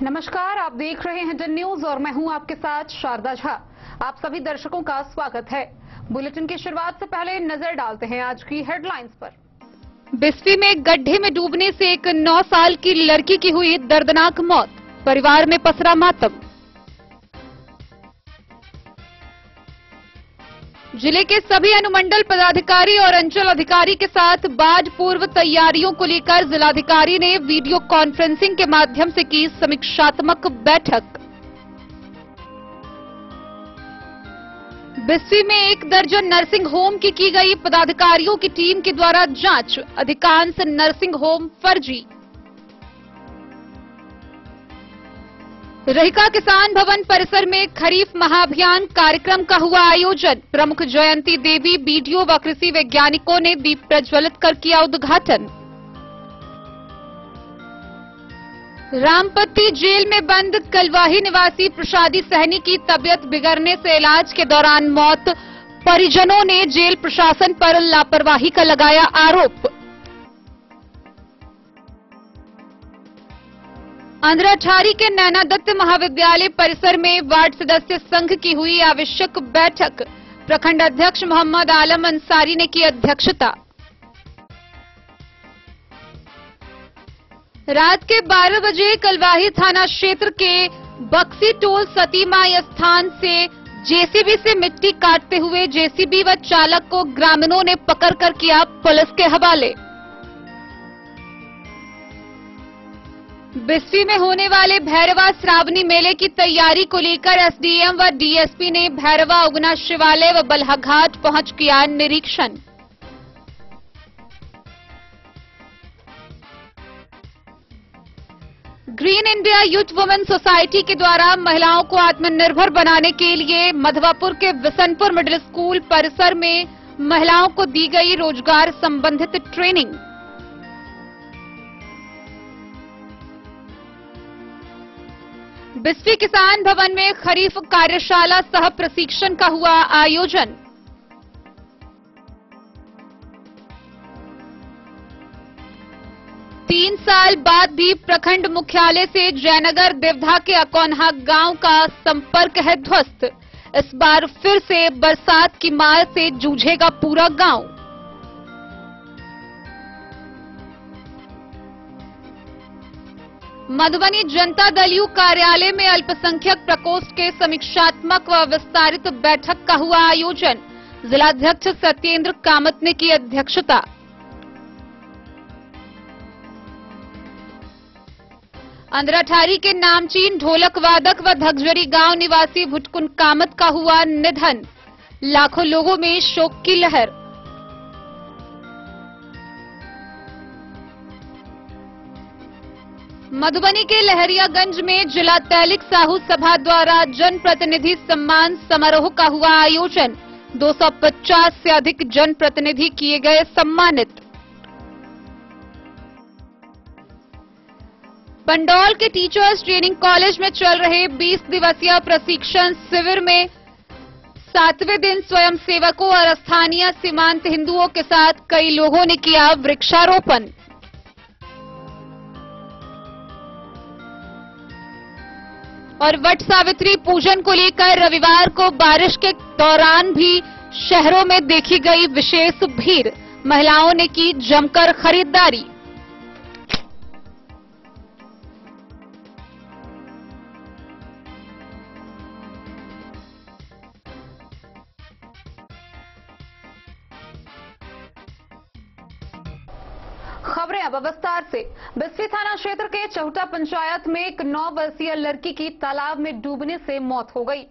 नमस्कार, आप देख रहे हैं डन न्यूज और मैं हूं आपके साथ शारदा झा। आप सभी दर्शकों का स्वागत है। बुलेटिन की शुरुआत से पहले नजर डालते हैं आज की हेडलाइंस पर। बिस्फी में गड्ढे में डूबने से एक 9 साल की लड़की की हुई दर्दनाक मौत, परिवार में पसरा मातम। जिले के सभी अनुमंडल पदाधिकारी और अंचल अधिकारी के साथ बाढ़ पूर्व तैयारियों को लेकर जिलाधिकारी ने वीडियो कॉन्फ्रेंसिंग के माध्यम से की समीक्षात्मक बैठक। बिस्फी में 1 दर्जन नर्सिंग होम की गई पदाधिकारियों की टीम के द्वारा जांच, अधिकांश नर्सिंग होम फर्जी। रहिका किसान भवन परिसर में खरीफ महाअभियान कार्यक्रम का हुआ आयोजन। प्रमुख जयंती देवी, बीडीओ व कृषि वैज्ञानिकों ने दीप प्रज्वलित कर किया उद्घाटन। रामपत्ती जेल में बंद कलवाही निवासी प्रसादी सहनी की तबियत बिगड़ने से इलाज के दौरान मौत, परिजनों ने जेल प्रशासन पर लापरवाही का लगाया आरोप। आंध्राठारी के नैना दत्त महाविद्यालय परिसर में वार्ड सदस्य संघ की हुई आवश्यक बैठक। प्रखंड अध्यक्ष मोहम्मद आलम अंसारी ने की अध्यक्षता। रात के 12 बजे कलवाही थाना क्षेत्र के बक्सी टोल सतीमाई स्थान से जेसीबी से मिट्टी काटते हुए जेसीबी व चालक को ग्रामीणों ने पकड़कर किया पुलिस के हवाले। बिस्फी में होने वाले भैरवा श्रावणी मेले की तैयारी को लेकर एसडीएम व डीएसपी ने भैरवा उगना शिवालय व बल्हाघाट पहुंच किया निरीक्षण। Green India youth women society के द्वारा महिलाओं को आत्मनिर्भर बनाने के लिए मधवापुर के बिशनपुर मिडिल स्कूल परिसर में महिलाओं को दी गई रोजगार संबंधित ट्रेनिंग। बिस्फी किसान भवन में खरीफ कार्यशाला सह प्रशिक्षण का हुआ आयोजन। तीन साल बाद भी प्रखंड मुख्यालय से जयनगर देवधा के अकौन्हा गांव का संपर्क है ध्वस्त। इस बार फिर से बरसात की मार से जूझेगा पूरा गांव। मधुबनी जनता दल यू कार्यालय में अल्पसंख्यक प्रकोष्ठ के समीक्षात्मक व विस्तारित बैठक का हुआ आयोजन। जिलाध्यक्ष सत्येंद्र कामत ने की अध्यक्षता। आंध्राठारी के नामचीन ढोलक वादक व धगजरी गांव निवासी भुटकुन कामत का हुआ निधन, लाखों लोगों में शोक की लहर। मधुबनी के लहरियागंज में जिला तैलिक साहू सभा द्वारा जनप्रतिनिधि सम्मान समारोह का हुआ आयोजन। 250 से अधिक जनप्रतिनिधि किए गए सम्मानित। पंडौल के टीचर्स ट्रेनिंग कॉलेज में चल रहे 20 दिवसीय प्रशिक्षण शिविर में 7वें दिन स्वयं सेवकों और स्थानीय सीमांत हिंदुओं के साथ कई लोगों ने किया वृक्षारोपण। और वट सावित्री पूजन को लेकर रविवार को बारिश के दौरान भी शहरों में देखी गई विशेष भीड़, महिलाओं ने की जमकर खरीदारी। खबरें अब विस्तार से। बिस्फी थाना क्षेत्र के चौटा पंचायत में एक 9 वर्षीय लड़की की तालाब में डूबने से मौत हो गई।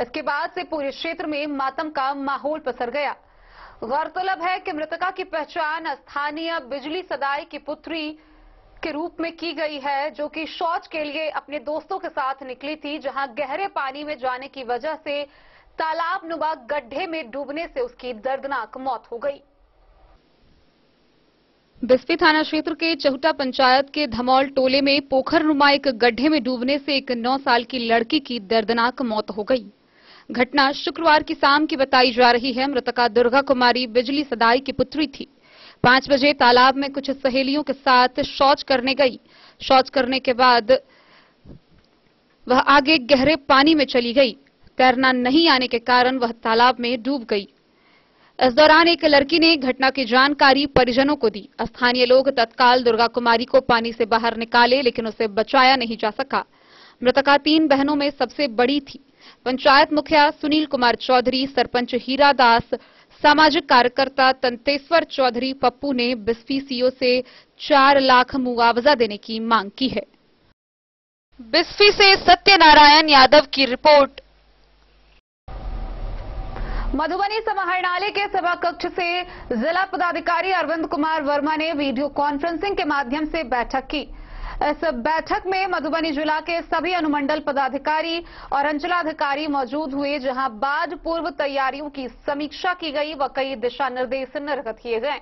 इसके बाद से पूरे क्षेत्र में मातम का माहौल पसर गया। गौरतलब है कि मृतका की पहचान स्थानीय बिजली सदाई की पुत्री के रूप में की गई है, जो कि शौच के लिए अपने दोस्तों के साथ निकली थी, जहां गहरे पानी में जाने की वजह से तालाब नुमा गड्ढे में डूबने से उसकी दर्दनाक मौत हो गई। बिस्फी थाना क्षेत्र के चहुटा पंचायत के धमौल टोले में पोखरनुमा एक गड्ढे में डूबने से एक 9 साल की लड़की की दर्दनाक मौत हो गई। घटना शुक्रवार की शाम की बताई जा रही है। मृतका दुर्गा कुमारी बिजली सदाई की पुत्री थी। 5 बजे तालाब में कुछ सहेलियों के साथ शौच करने गई। शौच करने के बाद वह आगे गहरे पानी में चली गई। तैरना नहीं आने के कारण वह तालाब में डूब गई। इस दौरान एक लड़की ने घटना की जानकारी परिजनों को दी। स्थानीय लोग तत्काल दुर्गा कुमारी को पानी से बाहर निकाले, लेकिन उसे बचाया नहीं जा सका। मृतका 3 बहनों में सबसे बड़ी थी। पंचायत मुखिया सुनील कुमार चौधरी, सरपंच हीरा दास, सामाजिक कार्यकर्ता तंतेश्वर चौधरी पप्पू ने बिस्फी सीओ से 4 लाख मुआवजा देने की मांग की है। बिस्फी से सत्यनारायण यादव की रिपोर्ट। मधुबनी समाहरणालय के सभा कक्ष से जिला पदाधिकारी अरविंद कुमार वर्मा ने वीडियो कॉन्फ्रेंसिंग के माध्यम से बैठक की। इस बैठक में मधुबनी जिला के सभी अनुमंडल पदाधिकारी और अंचलाधिकारी मौजूद हुए, जहां बाढ़ पूर्व तैयारियों की समीक्षा की गई व कई दिशा निर्देश निर्गत किए गए।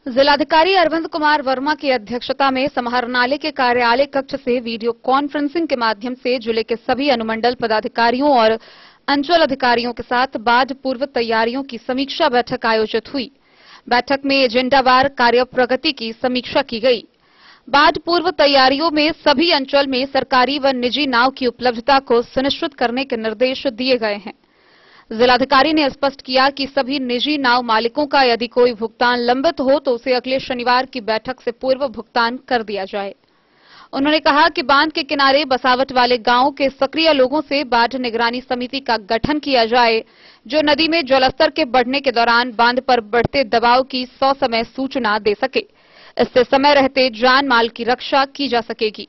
जिलाधिकारी अरविंद कुमार वर्मा की अध्यक्षता में समाहरणालय के कार्यालय कक्ष से वीडियो कॉन्फ्रेंसिंग के माध्यम से जिले के सभी अनुमंडल पदाधिकारियों और अंचल अधिकारियों के साथ बाढ़ पूर्व तैयारियों की समीक्षा बैठक आयोजित हुई। बैठक में एजेंडावार कार्य प्रगति की समीक्षा की गई। बाढ़ पूर्व तैयारियों में सभी अंचल में सरकारी व निजी नाव की उपलब्धता को सुनिश्चित करने के निर्देश दिए गए हैं। जिलाधिकारी ने स्पष्ट किया कि सभी निजी नाव मालिकों का यदि कोई भुगतान लंबित हो तो उसे अगले शनिवार की बैठक से पूर्व भुगतान कर दिया जाए। उन्होंने कहा कि बांध के किनारे बसावट वाले गांवों के सक्रिय लोगों से बाढ़ निगरानी समिति का गठन किया जाए, जो नदी में जलस्तर के बढ़ने के दौरान बांध पर बढ़ते दबाव की ससमय सूचना दे सके। इससे समय रहते जान माल की रक्षा की जा सकेगी।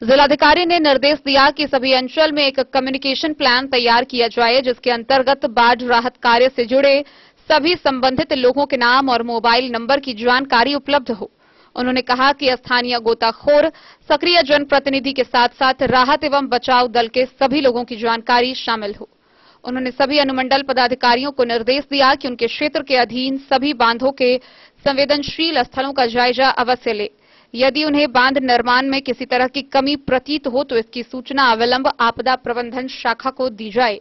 जिलाधिकारी ने निर्देश दिया कि सभी अंचल में एक कम्युनिकेशन प्लान तैयार किया जाए, जिसके अंतर्गत बाढ़ राहत कार्य से जुड़े सभी संबंधित लोगों के नाम और मोबाइल नंबर की जानकारी उपलब्ध हो। उन्होंने कहा कि स्थानीय गोताखोर, सक्रिय जनप्रतिनिधि के साथ साथ राहत एवं बचाव दल के सभी लोगों की जानकारी शामिल हो। उन्होंने सभी अनुमंडल पदाधिकारियों को निर्देश दिया कि उनके क्षेत्र के अधीन सभी बांधों के संवेदनशील स्थलों का जायजा अवश्य ले। यदि उन्हें बांध निर्माण में किसी तरह की कमी प्रतीत हो तो इसकी सूचना अविलंब आपदा प्रबंधन शाखा को दी जाए।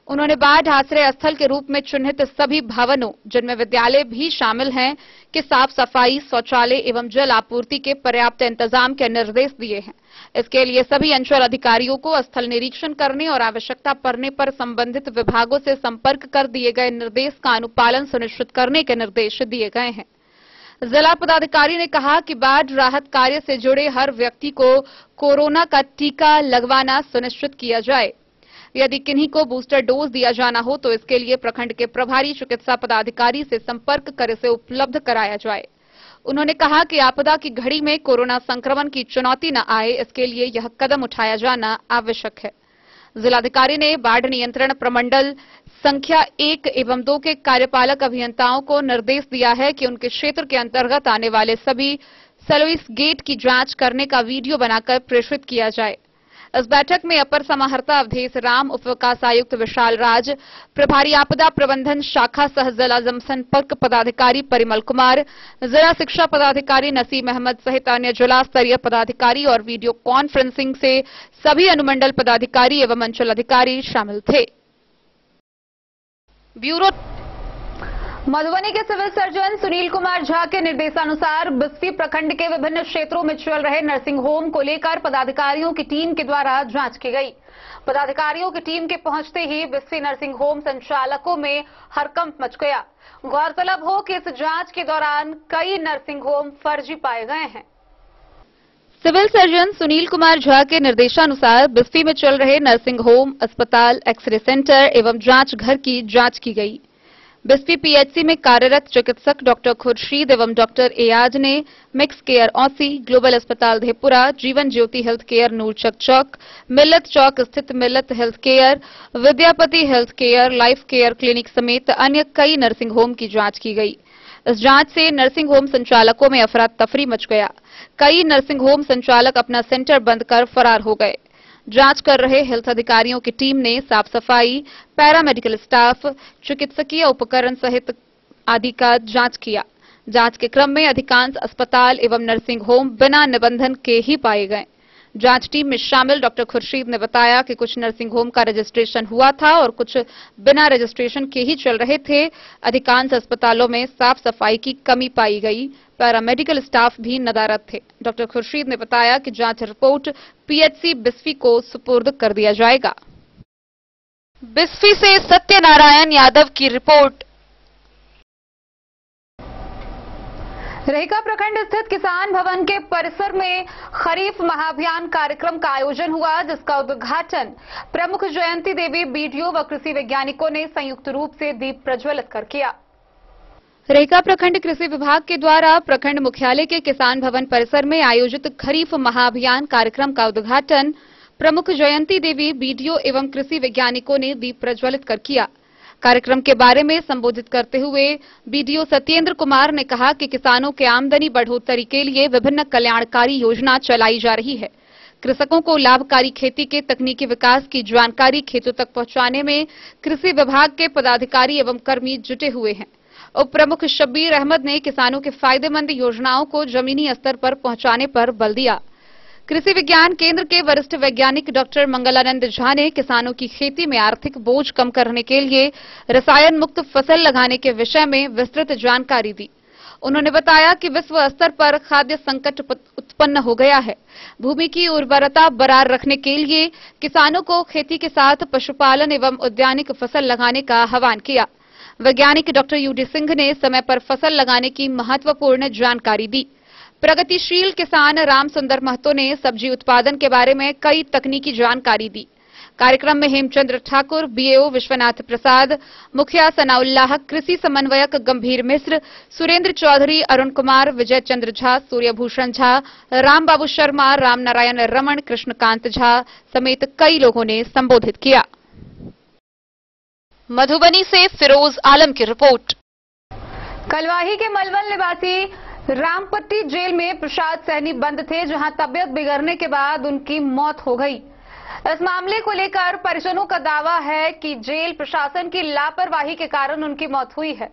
उन्होंने बाढ़ आश्रय स्थल के रूप में चिन्हित सभी भवनों, जिनमें विद्यालय भी शामिल हैं, कि साफ सफाई, शौचालय एवं जल आपूर्ति के पर्याप्त इंतजाम के निर्देश दिए हैं। इसके लिए सभी अंचल अधिकारियों को स्थल निरीक्षण करने और आवश्यकता पड़ने पर संबंधित विभागों से संपर्क कर दिए गए निर्देश का अनुपालन सुनिश्चित करने के निर्देश दिए गए हैं। जिला पदाधिकारी ने कहा कि बाढ़ राहत कार्य से जुड़े हर व्यक्ति को कोरोना का टीका लगवाना सुनिश्चित किया जाए। यदि किन्हीं को बूस्टर डोज दिया जाना हो तो इसके लिए प्रखंड के प्रभारी चिकित्सा पदाधिकारी से संपर्क कर इसे उपलब्ध कराया जाए। उन्होंने कहा कि आपदा की घड़ी में कोरोना संक्रमण की चुनौती न आए, इसके लिए यह कदम उठाया जाना आवश्यक है। जिलाधिकारी ने बाढ़ नियंत्रण प्रमंडल संख्या 1 एवं 2 के कार्यपालक अभियंताओं को निर्देश दिया है कि उनके क्षेत्र के अंतर्गत आने वाले सभी सर्विस गेट की जांच करने का वीडियो बनाकर प्रेषित किया जाए। इस बैठक में अपर समाहर्ता अवधेश राम, उप विकास आयुक्त विशाल राज, प्रभारी आपदा प्रबंधन शाखा सह जिला जनसंपर्क पदाधिकारी परिमल कुमार, जिला शिक्षा पदाधिकारी नसीम अहमद सहित अन्य जिला स्तरीय पदाधिकारी और वीडियो कॉन्फ्रेंसिंग से सभी अनुमंडल पदाधिकारी एवं अंचल अधिकारी शामिल थे। ब्यूरो। मधुबनी के सिविल सर्जन सुनील कुमार झा के निर्देशानुसार बिस्फी प्रखंड के विभिन्न क्षेत्रों में चल रहे नर्सिंग होम को लेकर पदाधिकारियों की टीम के द्वारा जांच की गई। पदाधिकारियों की टीम के पहुंचते ही बिस्फी नर्सिंग होम संचालकों में हड़कंप मच गया। गौरतलब हो कि इस जांच के दौरान कई नर्सिंग होम फर्जी पाए गए हैं। सिविल सर्जन सुनील कुमार झा के निर्देशानुसार बिस्फी में चल रहे नर्सिंग होम, अस्पताल, एक्सरे सेंटर एवं जांच घर की जांच की गई। बिस्फी पीएचसी में कार्यरत चिकित्सक डॉक्टर खुर्शीद एवं डॉक्टर एयाज ने मिक्स केयर औसी, ग्लोबल अस्पताल धेपुरा, जीवन ज्योति हेल्थ केयर नूरचक चौक, मिल्लत चौक स्थित मिल्लत health care, Vidyapati health care, life care clinic समेत अन्य कई नर्सिंग होम की जांच की गई। इस जांच से नर्सिंग होम संचालकों में अफरा तफरी मच गया। कई नर्सिंग होम संचालक अपना सेंटर बंद कर फरार हो गए। जांच कर रहे हेल्थ अधिकारियों की टीम ने साफ सफाई, पैरामेडिकल स्टाफ, चिकित्सकीय उपकरण सहित आदि का जांच किया। जांच के क्रम में अधिकांश अस्पताल एवं नर्सिंग होम बिना निबंधन के ही पाए गए। जांच टीम में शामिल डॉक्टर खुर्शीद ने बताया कि कुछ नर्सिंग होम का रजिस्ट्रेशन हुआ था और कुछ बिना रजिस्ट्रेशन के ही चल रहे थे। अधिकांश अस्पतालों में साफ सफाई की कमी पाई गई। पैरामेडिकल स्टाफ भी नदारद थे। डॉक्टर खुर्शीद ने बताया कि जांच रिपोर्ट पीएचसी बिस्फी को सुपुर्द कर दिया जाएगा। बिस्फी से सत्यनारायण यादव की रिपोर्ट। रहिका प्रखंड स्थित किसान भवन के परिसर में खरीफ महाअभियान कार्यक्रम का आयोजन हुआ, जिसका उद्घाटन प्रमुख जयंती देवी बीडीओ व कृषि वैज्ञानिकों ने संयुक्त रूप से दीप प्रज्वलित कर किया। रहिका प्रखंड कृषि विभाग के द्वारा प्रखंड मुख्यालय के किसान भवन परिसर में आयोजित खरीफ महाअभियान कार्यक्रम का उद्घाटन प्रमुख जयंती देवी बीडीओ एवं कृषि वैज्ञानिकों ने दीप प्रज्वलित कर किया। कार्यक्रम के बारे में संबोधित करते हुए बीडीओ सत्येंद्र कुमार ने कहा कि किसानों के आमदनी बढ़ोतरी के लिए विभिन्न कल्याणकारी योजना चलाई जा रही है। कृषकों को लाभकारी खेती के तकनीकी विकास की जानकारी खेतों तक पहुंचाने में कृषि विभाग के पदाधिकारी एवं कर्मी जुटे हुए हैं। उप प्रमुख शब्बीर अहमद ने किसानों के फायदेमंद योजनाओं को जमीनी स्तर पर पहुंचाने पर बल दिया। कृषि विज्ञान केंद्र के वरिष्ठ वैज्ञानिक डॉक्टर मंगलानंद झा ने किसानों की खेती में आर्थिक बोझ कम करने के लिए रसायन मुक्त फसल लगाने के विषय में विस्तृत जानकारी दी। उन्होंने बताया कि विश्व स्तर पर खाद्य संकट उत्पन्न हो गया है। भूमि की उर्वरता बरकरार रखने के लिए किसानों को खेती के साथ पशुपालन एवं उद्यानिक फसल लगाने का आह्वान किया। वैज्ञानिक डॉक्टर यूडी सिंह ने समय पर फसल लगाने की महत्वपूर्ण जानकारी दी। प्रगतिशील किसान राम सुंदर महतो ने सब्जी उत्पादन के बारे में कई तकनीकी जानकारी दी। कार्यक्रम में हेमचंद्र ठाकुर, बीएओ विश्वनाथ प्रसाद, मुखिया सनाउल्लाह, कृषि समन्वयक गंभीर मिश्र, सुरेंद्र चौधरी, अरुण कुमार, विजय चंद्र झा, सूर्यभूषण झा, राम बाबू शर्मा, राम नारायण रमन, कृष्णकांत झा समेत कई लोगों ने संबोधित किया। मधुबनी से फिरोज आलम की रिपोर्ट। कलवाही के मलवल निवासी रामपट्टी जेल में प्रसाद सहनी बंद थे, जहां तबियत बिगड़ने के बाद उनकी मौत हो गई। इस मामले को लेकर परिजनों का दावा है कि जेल प्रशासन की लापरवाही के कारण उनकी मौत हुई है।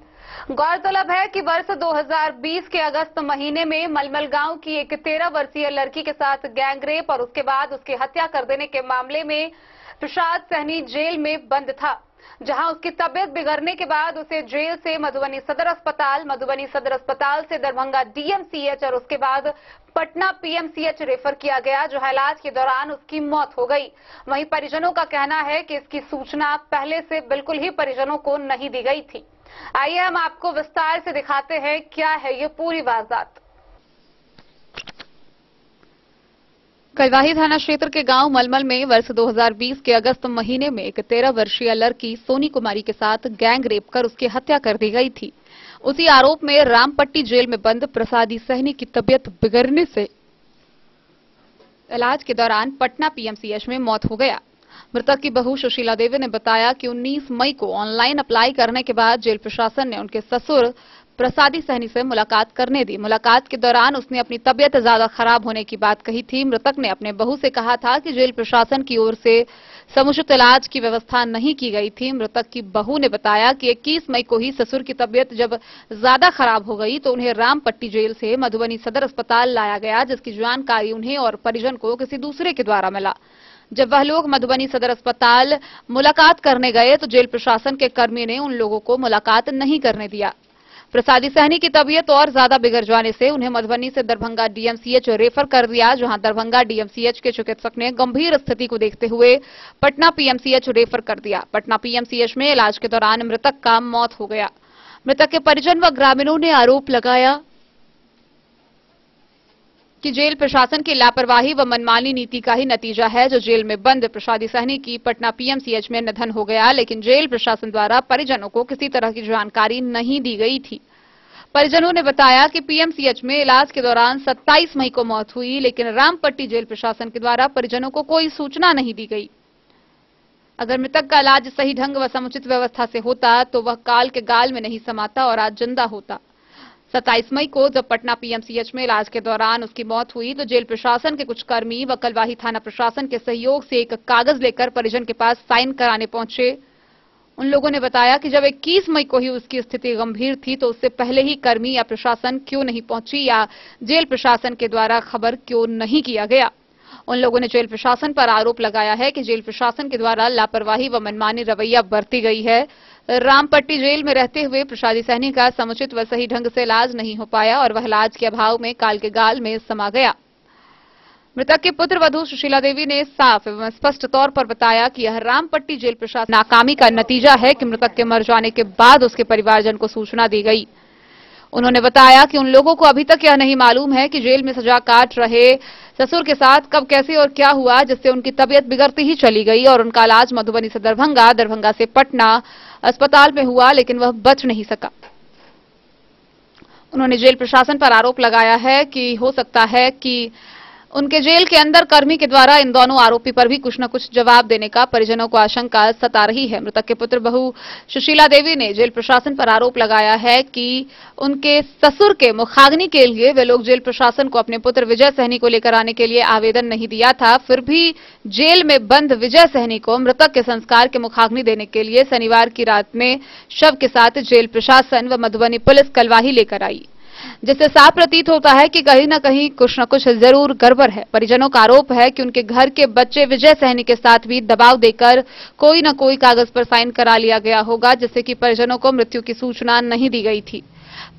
गौरतलब है कि वर्ष 2020 के अगस्त महीने में मलमल गांव की एक 13 वर्षीय लड़की के साथ गैंगरेप और उसके बाद उसकी हत्या कर देने के मामले में प्रसाद सहनी जेल में बंद था, जहां उसकी तबियत बिगड़ने के बाद उसे जेल से मधुबनी सदर अस्पताल, मधुबनी सदर अस्पताल से दरभंगा डीएमसीएच और उसके बाद पटना पीएमसीएच रेफर किया गया, जहां इलाज के दौरान उसकी मौत हो गई। वहीं परिजनों का कहना है कि इसकी सूचना पहले से बिल्कुल ही परिजनों को नहीं दी गई थी। आइए हम आपको विस्तार से दिखाते हैं क्या है ये पूरी वारदात। कलवाही थाना क्षेत्र के गांव मलमल में वर्ष 2020 के अगस्त महीने में एक 13 वर्षीय लड़की सोनी कुमारी के साथ गैंग रेप कर उसकी हत्या कर दी गई थी। उसी आरोप में रामपट्टी जेल में बंद प्रसादी सहनी की तबियत बिगड़ने से इलाज के दौरान पटना पीएमसीएच में मौत हो गया। मृतक की बहू सुशीला देवी ने बताया कि 19 मई को ऑनलाइन अप्लाई करने के बाद जेल प्रशासन ने उनके ससुर प्रसादी सहनी से मुलाकात करने दी। मुलाकात के दौरान उसने अपनी तबियत ज्यादा खराब होने की बात कही थी। मृतक ने अपने बहू से कहा था कि जेल प्रशासन की ओर से समुचित इलाज की व्यवस्था नहीं की गई थी। मृतक की बहू ने बताया कि 21 मई को ही ससुर की तबियत जब ज्यादा खराब हो गई तो उन्हें रामपट्टी जेल से मधुबनी सदर अस्पताल लाया गया, जिसकी जानकारी उन्हें और परिजन को किसी दूसरे के द्वारा मिला। जब वह लोग मधुबनी सदर अस्पताल मुलाकात करने गए तो जेल प्रशासन के कर्मी ने उन लोगों को मुलाकात नहीं करने दिया। प्रसादी सहनी की तबीयत और ज्यादा बिगड़ जाने से उन्हें मधुबनी से दरभंगा डीएमसीएच रेफर कर दिया, जहां दरभंगा डीएमसीएच के चिकित्सक ने गंभीर स्थिति को देखते हुए पटना पीएमसीएच रेफर कर दिया। पटना पीएमसीएच में इलाज के दौरान मृतक का मौत हो गया। मृतक के परिजन व ग्रामीणों ने आरोप लगाया कि जेल प्रशासन की लापरवाही व मनमानी नीति का ही नतीजा है जो जेल में बंद प्रसादी सहनी की पटना पीएमसीएच में निधन हो गया, लेकिन जेल प्रशासन द्वारा परिजनों को किसी तरह की जानकारी नहीं दी गई थी। परिजनों ने बताया कि पीएमसीएच में इलाज के दौरान 27 मई को मौत हुई, लेकिन रामपट्टी जेल प्रशासन के द्वारा परिजनों को कोई सूचना नहीं दी गई। अगर मृतक का इलाज सही ढंग व समुचित व्यवस्था से होता तो वह काल के गाल में नहीं समाता और आज जिंदा होता। 27 मई को जब पटना पीएमसीएच में इलाज के दौरान उसकी मौत हुई तो जेल प्रशासन के कुछ कर्मी व कलवाही थाना प्रशासन के सहयोग से एक कागज लेकर परिजन के पास साइन कराने पहुंचे। उन लोगों ने बताया कि जब 21 मई को ही उसकी स्थिति गंभीर थी तो उससे पहले ही कर्मी या प्रशासन क्यों नहीं पहुंची या जेल प्रशासन के द्वारा खबर क्यों नहीं किया गया। उन लोगों ने जेल प्रशासन पर आरोप लगाया है कि जेल प्रशासन के द्वारा लापरवाही व मनमानी रवैया बरती गई है। रामपट्टी जेल में रहते हुए प्रसादी सहनी का समुचित व सही ढंग से इलाज नहीं हो पाया और वह इलाज के अभाव में काल के गाल में समा गया। मृतक के पुत्र वधू सुशीला देवी ने साफ एवं स्पष्ट तौर पर बताया कि यह रामपट्टी जेल प्रशासन नाकामी का नतीजा है कि मृतक के मर जाने के बाद उसके परिवारजन को सूचना दी गई। उन्होंने बताया कि उन लोगों को अभी तक यह नहीं मालूम है कि जेल में सजा काट रहे ससुर के साथ कब, कैसे और क्या हुआ जिससे उनकी तबीयत बिगड़ती ही चली गई और उनका इलाज मधुबनी से दरभंगा, दरभंगा से पटना अस्पताल में हुआ, लेकिन वह बच नहीं सका। उन्होंने जेल प्रशासन पर आरोप लगाया है कि हो सकता है कि उनके जेल के अंदर कर्मी के द्वारा इन दोनों आरोपी पर भी कुछ न कुछ जवाब देने का परिजनों को आशंका सता रही है। मृतक के पुत्र बहू सुशीला देवी ने जेल प्रशासन पर आरोप लगाया है कि उनके ससुर के मुखाग्नि के लिए वे लोग जेल प्रशासन को अपने पुत्र विजय सहनी को लेकर आने के लिए आवेदन नहीं दिया था। फिर भी जेल में बंद विजय सहनी को मृतक के संस्कार के मुखाग्नि देने के लिए शनिवार की रात में शव के साथ जेल प्रशासन व मधुबनी पुलिस कलवाही लेकर आई, जिससे साफ प्रतीत होता है कि कहीं न कहीं कुछ न कुछ जरूर गड़बड़ है। परिजनों का आरोप है कि उनके घर के बच्चे विजय सहनी के साथ भी दबाव देकर कोई न कोई कागज पर साइन करा लिया गया होगा, जिससे कि परिजनों को मृत्यु की सूचना नहीं दी गई थी।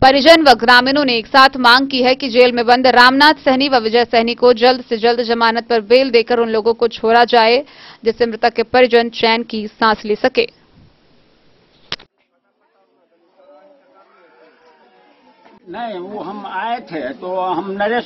परिजन व ग्रामीणों ने एक साथ मांग की है कि जेल में बंद रामनाथ सहनी व विजय सहनी को जल्द से जल्द जमानत पर बेल देकर उन लोगों को छोड़ा जाए, जिससे मृतक के परिजन चैन की सांस ले सके। नहीं, वो हम आए थे तो हम नरेश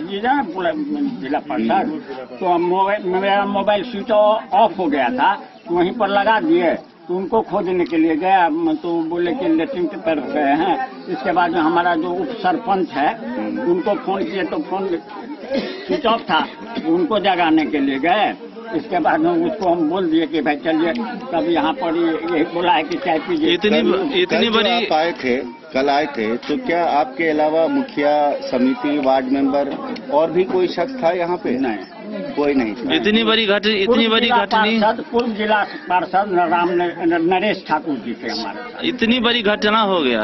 जी ना जिला परिषद, तो मेरा मोबाइल स्विच ऑफ हो गया था, तो वहीं पर लगा दिए। तो उनको खोजने के लिए गया तो बोले कि लेटरिन की तरफ गए हैं। इसके बाद में हमारा जो उप सरपंच है उनको फोन किए तो फोन स्विच ऑफ था, उनको जगाने के लिए गए। इसके बाद में उसको हम बोल दिए कि भाई चलिए, तब यहाँ पर यही बोला है कि चाय पीजिए। इतनी बड़ी आप आए थे, कल आए थे, तो क्या आपके अलावा मुखिया, समिति, वार्ड मेंबर और भी कोई शख्स था यहाँ पे? नहीं, कोई नहीं था। इतनी बड़ी घटनी पूर्व जिला पार्षद नरेश ठाकुर जी थे हमारे। इतनी बड़ी घटना हो गया,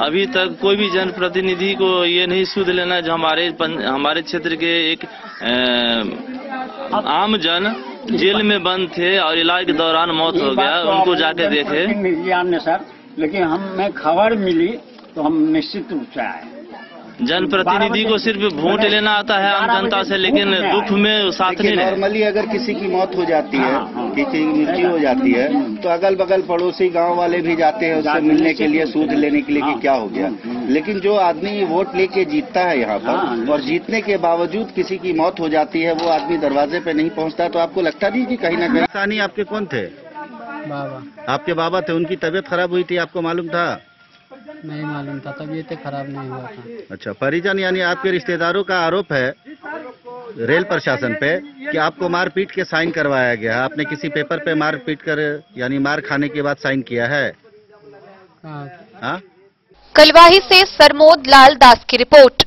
अभी तक कोई भी जनप्रतिनिधि को ये नहीं सुध लेना जो हमारे क्षेत्र के एक आम जन जेल में बंद थे और इलाज के दौरान मौत हो गया, उनको जाके देखे। ने सर, लेकिन हमें खबर मिली तो हम निश्चित रूप से आए। जनप्रतिनिधि को सिर्फ वोट लेना आता है आम जनता से, लेकिन दुख में साथ नहीं। नॉर्मली अगर किसी की मौत हो जाती है, किसी की मृत्यु हो जाती है, तो अगल बगल पड़ोसी गांव वाले भी जाते हैं उससे मिलने के लिए, सूद लेने के लिए कि क्या हो गया। लेकिन जो आदमी वोट लेके जीतता है यहाँ पर और जीतने के बावजूद किसी की मौत हो जाती है, वो आदमी दरवाजे पे नहीं पहुँचता, तो आपको लगता नहीं कि कहीं न कहीं? आपके कौन थे? बाबा। आपके बाबा थे, उनकी तबीयत खराब हुई थी, आपको मालूम था? नहीं मालूम था, तबीयत खराब नहीं हुआ था। अच्छा, परिजन यानी आपके रिश्तेदारों का आरोप है रेल प्रशासन पे कि आपको मार पीट के साइन करवाया गया है। आपने किसी पेपर पे मार पीट कर यानी मार खाने के बाद साइन किया है? हाँ। कलवाही से सरमोद लाल दास की रिपोर्ट।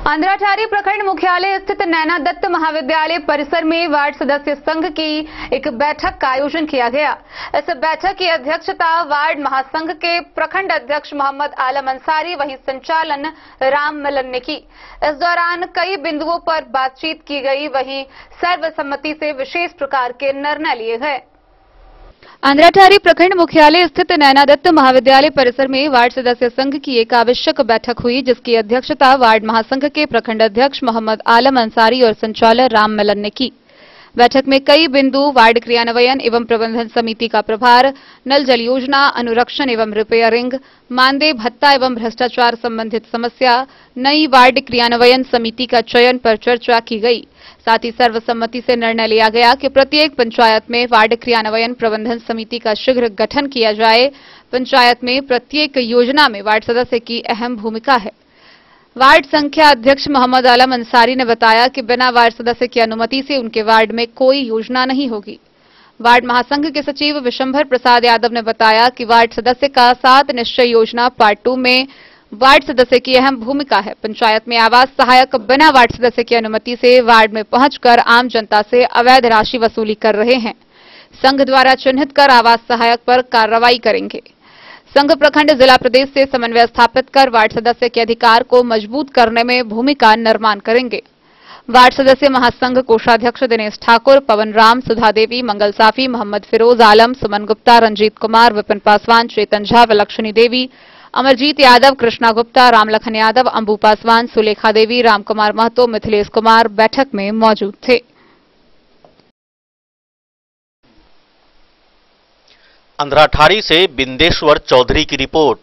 अंधराठारी प्रखंड मुख्यालय स्थित नैना दत्त महाविद्यालय परिसर में वार्ड सदस्य संघ की एक बैठक का आयोजन किया गया। इस बैठक की अध्यक्षता वार्ड महासंघ के प्रखंड अध्यक्ष मोहम्मद आलम अंसारी वही संचालन राम मिलन ने की। इस दौरान कई बिंदुओं पर बातचीत की गई, वहीं सर्वसम्मति से विशेष प्रकार के निर्णय लिए गए। अंधराठारी प्रखंड मुख्यालय स्थित नैना दत्त महाविद्यालय परिसर में वार्ड सदस्य संघ की एक आवश्यक बैठक हुई, जिसकी अध्यक्षता वार्ड महासंघ के प्रखंड अध्यक्ष मोहम्मद आलम अंसारी और संचालक राम मिलन ने की। बैठक में कई बिंदु वार्ड क्रियान्वयन एवं प्रबंधन समिति का प्रभार, नल जल योजना, अनुरक्षण एवं रिपेयरिंग, मानदेय भत्ता एवं भ्रष्टाचार संबंधित समस्या, नई वार्ड क्रियान्वयन समिति का चयन पर चर्चा की गई। साथ ही सर्वसम्मति से निर्णय लिया गया कि प्रत्येक पंचायत में वार्ड क्रियान्वयन प्रबंधन समिति का शीघ्र गठन किया जाए। पंचायत में प्रत्येक योजना में वार्ड सदस्य की अहम भूमिका है। वार्ड संख्या अध्यक्ष मोहम्मद आलम अंसारी ने बताया कि बिना वार्ड सदस्य की अनुमति से उनके वार्ड में कोई योजना नहीं होगी। वार्ड महासंघ के सचिव विशंभर प्रसाद यादव ने बताया कि वार्ड सदस्य का 7 निश्चय योजना पार्ट 2 में वार्ड सदस्य की अहम भूमिका है। पंचायत में आवास सहायक बिना वार्ड सदस्य की अनुमति से वार्ड में पहुंचकर आम जनता से अवैध राशि वसूली कर रहे हैं। संघ द्वारा चिन्हित कर आवास सहायक पर कार्रवाई करेंगे। संघ प्रखंड जिला प्रदेश से समन्वय स्थापित कर वार्ड सदस्य के अधिकार को मजबूत करने में भूमिका निर्माण करेंगे। वार्ड सदस्य महासंघ कोषाध्यक्ष दिनेश ठाकुर, पवन राम, सुधा देवी, मंगल साफी, मोहम्मद फिरोज आलम, सुमन गुप्ता, रंजीत कुमार, विपिन पासवान, चेतन झा, विलक्षणी देवी, अमरजीत यादव, कृष्णा गुप्ता, रामलखन यादव, अंबू पासवान, सुलेखा देवी, रामकुमार महतो, मिथिलेश कुमार बैठक में मौजूद थे। अंधराठाड़ी से बिंदेश्वर चौधरी की रिपोर्ट।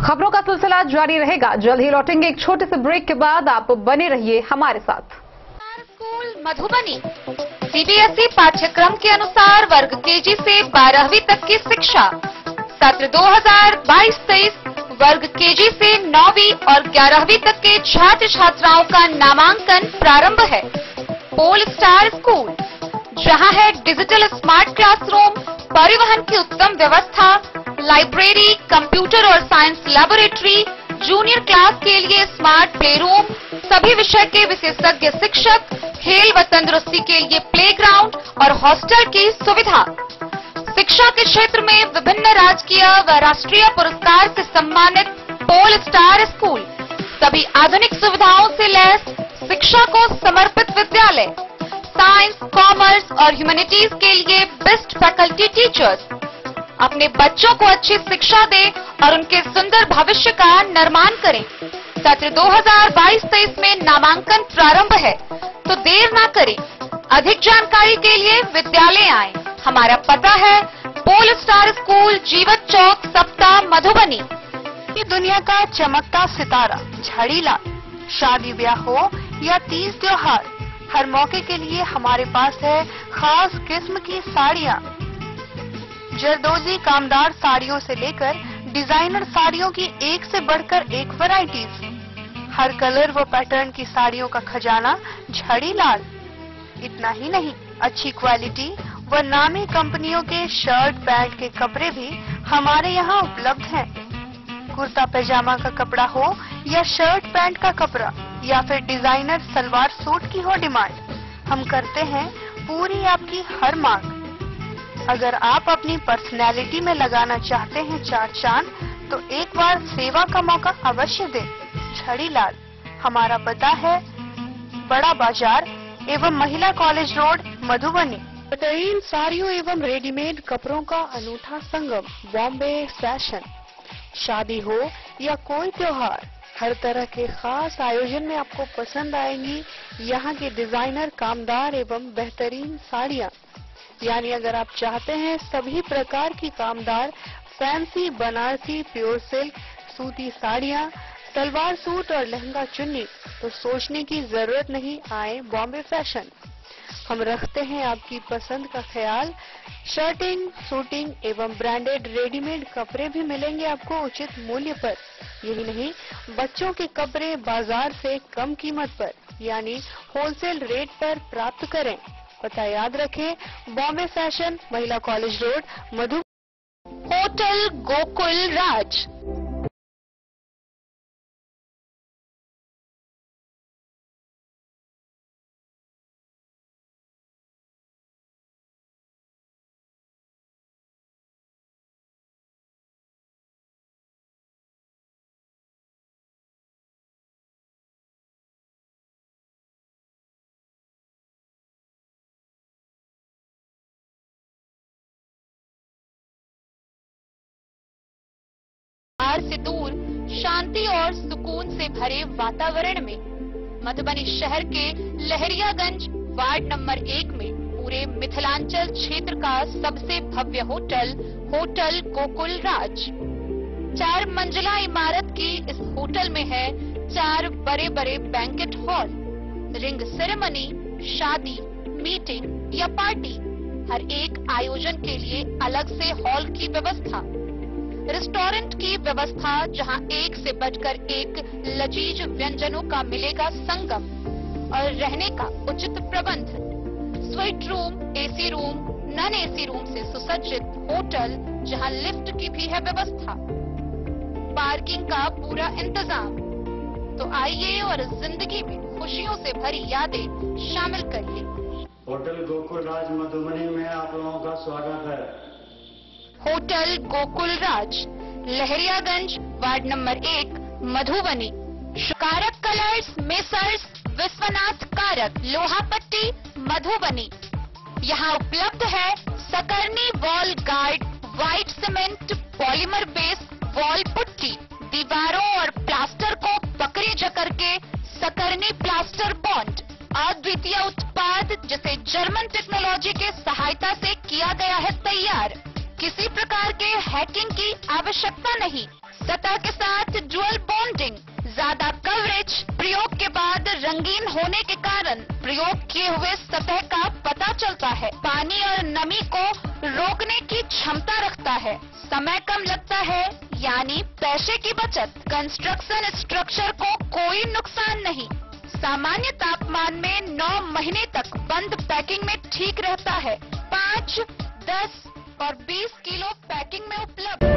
खबरों का सिलसिला जारी रहेगा, जल्द ही लौटेंगे एक छोटे से ब्रेक के बाद। आप बने रहिए हमारे साथ। स्कूल मधुबनी सीबीएसई पाठ्यक्रम के अनुसार वर्ग केजी से 12वीं तक की शिक्षा। सत्र 2022-23 वर्ग केजी से 9वीं और 11वीं तक के छात्र छात्राओं का नामांकन प्रारंभ है। पोल स्टार स्कूल, जहां है डिजिटल स्मार्ट क्लासरूम, परिवहन की उत्तम व्यवस्था, लाइब्रेरी, कंप्यूटर और साइंस लैबोरेटरी, जूनियर क्लास के लिए स्मार्ट प्ले रूम, सभी विषय के विशेषज्ञ शिक्षक, खेल व तंदुरुस्ती के लिए प्लेग्राउंड और हॉस्टल की सुविधा। शिक्षा के क्षेत्र में विभिन्न राजकीय व राष्ट्रीय पुरस्कार से सम्मानित पोल स्टार स्कूल, सभी आधुनिक सुविधाओं से लैस शिक्षा को समर्पित विद्यालय, साइंस, कॉमर्स और ह्यूमैनिटीज के लिए बेस्ट फैकल्टी टीचर्स। अपने बच्चों को अच्छी शिक्षा दें और उनके सुंदर भविष्य का निर्माण करें। सत्र 2022-23 में नामांकन प्रारंभ है, तो देर ना करें। अधिक जानकारी के लिए विद्यालय आएं। हमारा पता है पोल स्टार स्कूल, जीवत चौक, सप्ताह, मधुबनी। ये दुनिया का चमकता सितारा झाड़ीलाल। शादी ब्याह हो या तीज त्योहार, हर मौके के लिए हमारे पास है खास किस्म की साड़ियाँ। जरदोजी कामदार साड़ियों से लेकर डिजाइनर साड़ियों की एक से बढ़कर एक वैरायटीज। हर कलर व पैटर्न की साड़ियों का खजाना झाड़ीलाल। इतना ही नहीं, अच्छी क्वालिटी व नामी कंपनियों के शर्ट पैंट के कपड़े भी हमारे यहाँ उपलब्ध हैं। कुर्ता पैजामा का कपड़ा हो या शर्ट पैंट का कपड़ा या फिर डिजाइनर सलवार सूट की हो डिमांड, हम करते हैं पूरी आपकी हर मांग। अगर आप अपनी पर्सनैलिटी में लगाना चाहते हैं चार चांद, तो एक बार सेवा का मौका अवश्य दें। झाड़ीलाल, हमारा पता है बड़ा बाजार एवं महिला कॉलेज रोड, मधुबनी। बेहतरीन साड़ियों एवं रेडीमेड कपड़ों का अनूठा संगम, बॉम्बे फैशन। शादी हो या कोई त्योहार, हर तरह के खास आयोजन में आपको पसंद आएंगी यहाँ की डिजाइनर, कामदार एवं बेहतरीन साड़ियाँ। यानी अगर आप चाहते हैं सभी प्रकार की कामदार, फैंसी, बनारसी, प्योर सिल्क, सूती साड़ियाँ, सलवार सूट और लहंगा चुन्नी, तो सोचने की जरूरत नहीं, आए बॉम्बे फैशन। हम रखते हैं आपकी पसंद का ख्याल। शर्टिंग, सूटिंग एवं ब्रांडेड रेडीमेड कपड़े भी मिलेंगे आपको उचित मूल्य पर। यही नहीं, बच्चों के कपड़े बाजार से कम कीमत पर यानी होलसेल रेट पर प्राप्त करें। पता याद रखें, बॉम्बे फैशन, महिला कॉलेज रोड, मधु। होटल गोकुल राज। से दूर शांति और सुकून से भरे वातावरण में मधुबनी शहर के लहरियागंज वार्ड नंबर 1 में पूरे मिथिलांचल क्षेत्र का सबसे भव्य होटल, होटल गोकुल राज। 4 मंजिला इमारत की इस होटल में है 4 बड़े बड़े बैंकेट हॉल, रिंग सेरेमनी, शादी, मीटिंग या पार्टी, हर एक आयोजन के लिए अलग से हॉल की व्यवस्था, रेस्टोरेंट की व्यवस्था जहां एक से बढ़कर एक लजीज व्यंजनों का मिलेगा संगम, और रहने का उचित प्रबंध, suite room, AC room, non AC room से सुसज्जित होटल जहां लिफ्ट की भी है व्यवस्था, पार्किंग का पूरा इंतजाम। तो आइए और जिंदगी में खुशियों से भरी यादें शामिल करिए। होटल गोकुल राज मधुबनी में आप लोगों का स्वागत है। होटल गोकुल राज, लहरियागंज, वार्ड नंबर 1, मधुबनी। कारक कलर्स, मेसर्स विश्वनाथ कारक, लोहापट्टी, मधुबनी। यहाँ उपलब्ध है सकरनी wall guard, white cement, polymer base wall putty. दीवारों और प्लास्टर को पकड़े जकड़ के सकरनी प्लास्टर बॉन्ड, अद्वितीय उत्पाद जिसे जर्मन टेक्नोलॉजी के सहायता से किया गया है तैयार। किसी प्रकार के हैकिंग की आवश्यकता नहीं। सतह के साथ डुअल बॉन्डिंग, ज्यादा कवरेज, प्रयोग के बाद रंगीन होने के कारण प्रयोग किए हुए सतह का पता चलता है। पानी और नमी को रोकने की क्षमता रखता है। समय कम लगता है, यानी पैसे की बचत। कंस्ट्रक्शन स्ट्रक्चर को कोई नुकसान नहीं। सामान्य तापमान में 9 महीने तक बंद पैकिंग में ठीक रहता है। 5, 10 और 20 किलो पैकिंग में उपलब्ध।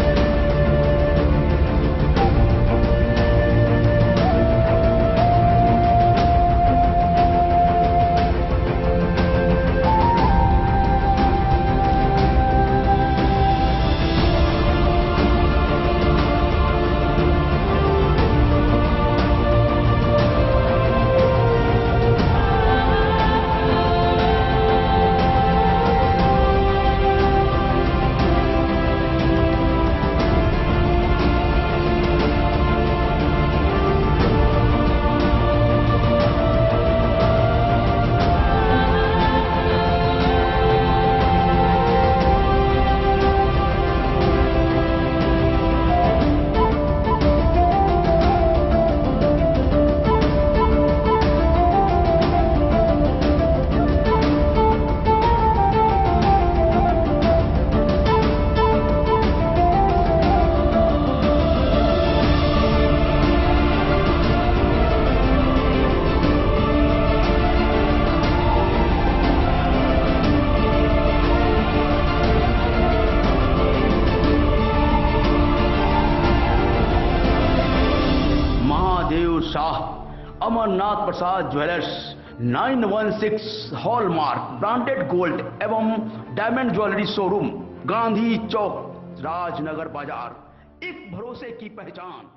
अमरनाथ प्रसाद ज्वेलर्स 916 हॉलमार्क ब्रांडेड गोल्ड एवं डायमंड ज्वेलरी शोरूम, गांधी चौक, राजनगर बाजार, एक भरोसे की पहचान।